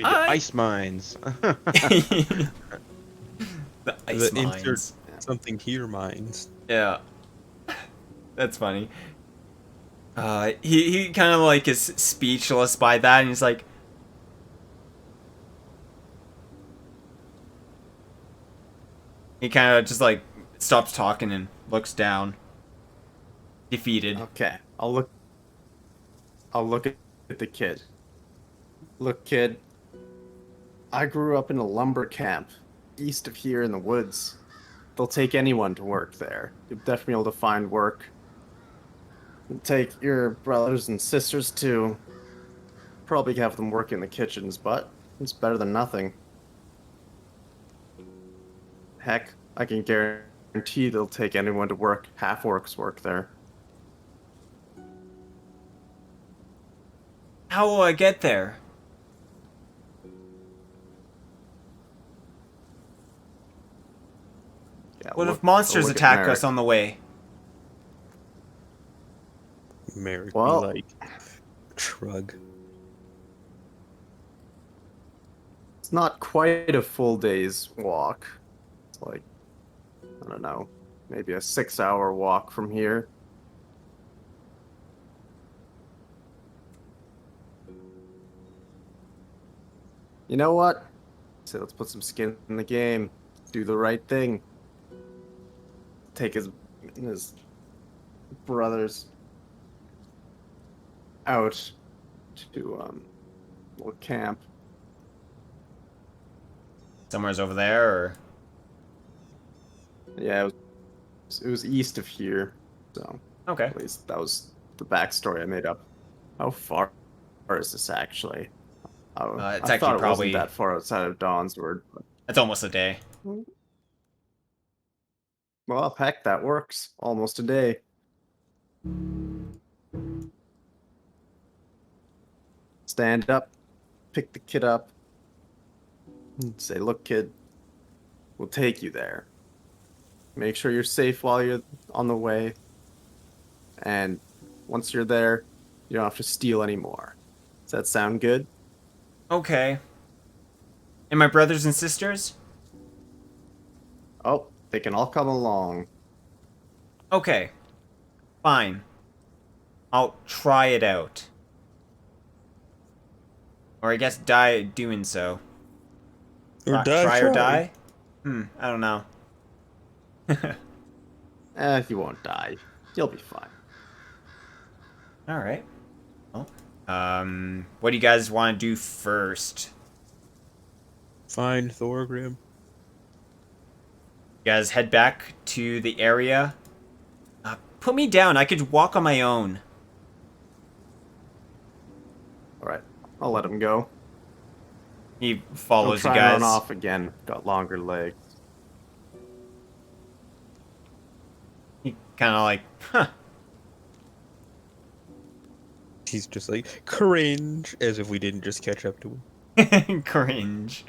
Ice mines. The ice The mines. insert something here mines. Yeah. That's funny. He kind of like is speechless by that, and he's like, he kind of just like stops talking and looks down, defeated. Okay, I'll look at the kid. Look, kid, I grew up in a lumber camp east of here in the woods. They'll take anyone to work there. You'll definitely be able to find work. Take your brothers and sisters too. Probably have them work in the kitchens, but it's better than nothing. Heck, I can guarantee they'll take anyone to work. Half orcs work there. How will I get there? Yeah, What if look, monsters look at attack us Merrick. on the way? Merrick be Well, like, shrug. it's not quite a full day's walk. It's like, I don't know, maybe a 6-hour walk from here. You know what? So let's put some skin in the game. Do the right thing. Take his brothers out to little camp. Somewhere's over there, or Yeah, it was east of here. So okay. at least that was the backstory I made up. How far is this actually? Oh, It's I actually thought it wasn't probably that far outside of Dawnsword. it's almost a day. Well, heck, that works. Almost a day. Stand up, pick the kid up, and say, "Look, kid, we'll take you there. Make sure you're safe while you're on the way. And once you're there, you don't have to steal anymore." Does that sound good? Okay. And my brothers and sisters? Oh, they can all come along. Okay. Fine. I'll try it out. Or I guess die doing so. Or die Try or trying. die? I don't know. You won't die. You'll be fine. Alright. Well, what do you guys want to do first? Find Thorgrim. You guys head back to the area. Put me down. I could walk on my own. All right, I'll let him go. He Don't follows you try and run guys. off again. Got longer legs. He kind of like, huh. He's just like, cringe, as if we didn't just catch up to him. Cringe.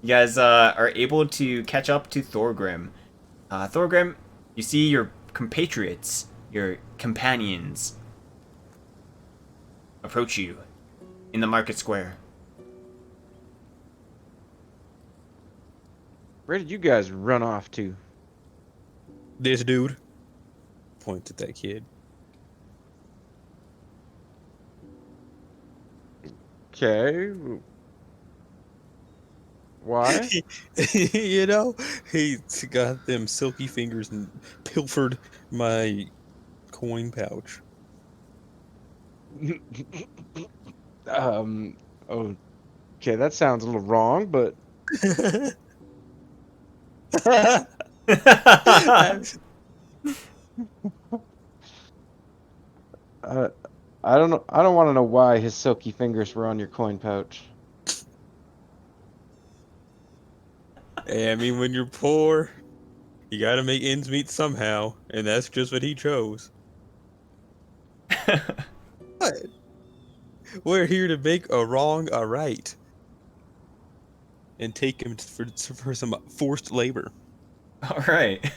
You guys are able to catch up to Thorgrim. Thorgrim, you see your compatriots, your companions, approach you in the market square. Where did you guys run off to? This dude points at that kid. Okay. Why? You know, he's got them silky fingers and pilfered my coin pouch. Okay, that sounds a little wrong, but uh, I don't know. I don't want to know why his silky fingers were on your coin pouch. Hey, I mean, when you're poor, you gotta make ends meet somehow, and that's just what he chose. But we're here to make a wrong a right, and take him for some forced labor. All right.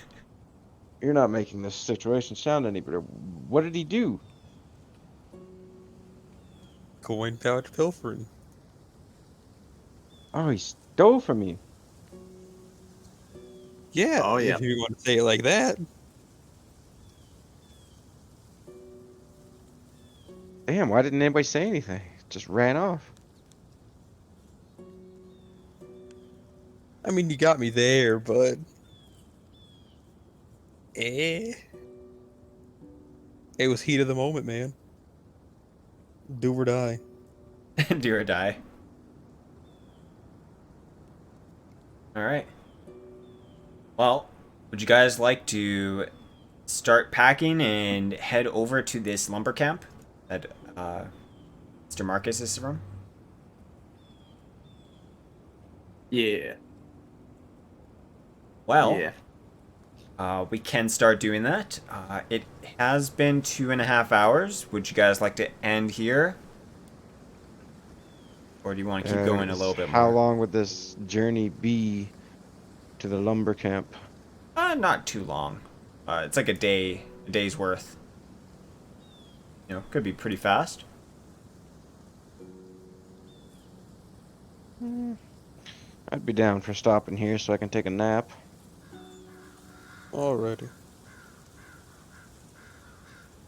You're not making this situation sound any better. What did he do? Coin pouch pilfering. Oh, he stole from you. Yeah, Oh, yeah. if you want to say it like that. Damn, why didn't anybody say anything? Just ran off. I mean, you got me there, but it was heat of the moment, man. Do or die. Do or die. All right. Well, would you guys like to start packing and head over to this lumber camp that Mr. Marcus is from? Yeah. Well, Yeah. we can start doing that. It has been 2.5 hours. Would you guys like to end here? Or do you want to keep going a little bit How more? long would this journey be to the lumber camp? Not too long. It's like a day's worth. You know, could be pretty fast. I'd be down for stopping here so I can take a nap. Alrighty. Good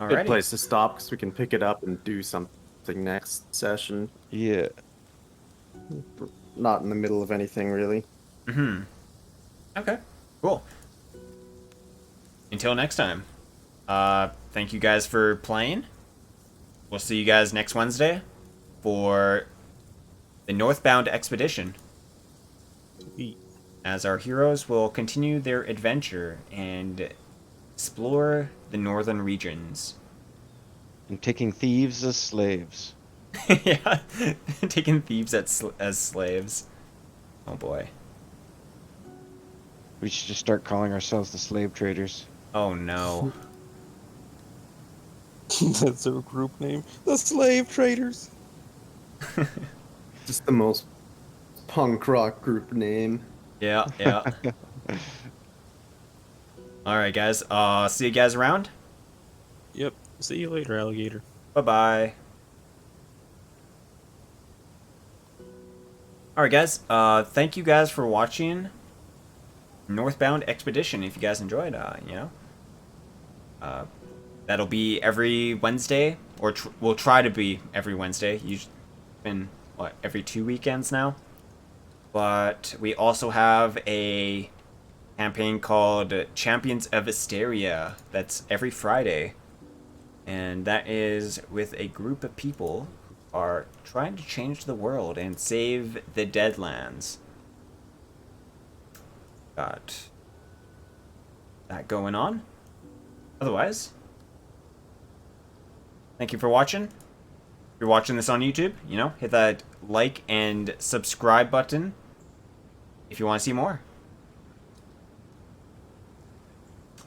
Alrighty. place to stop because we can pick it up and do something next session. Yeah. Not in the middle of anything, really. Mm-hmm. Okay, cool. Until next time. Thank you guys for playing. We'll see you guys next Wednesday for the Northbound expedition, Sweet. as our heroes will continue their adventure and explore the northern regions. And taking thieves as slaves. Yeah, taking thieves as slaves. Oh boy. We should just start calling ourselves the slave traders. Oh no. That's their group name. The Slave Traders. Just the most punk rock group name. Yeah, yeah. Alright, guys. See you guys around. Yep. See you later, alligator. Bye-bye. Alright, guys. Thank you guys for watching Northbound Expedition. If you guys enjoyed, that'll be every Wednesday, or we'll try to be every Wednesday. Usually been, every 2 weekends now? But we also have a campaign called Champions of Hysteria that's every Friday. And that is with a group of people who are trying to change the world and save the Deadlands. Got that going on. Otherwise, thank you for watching. If you're watching this on YouTube, hit that like and subscribe button if you want to see more.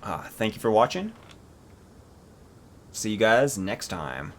Thank you for watching. See you guys next time.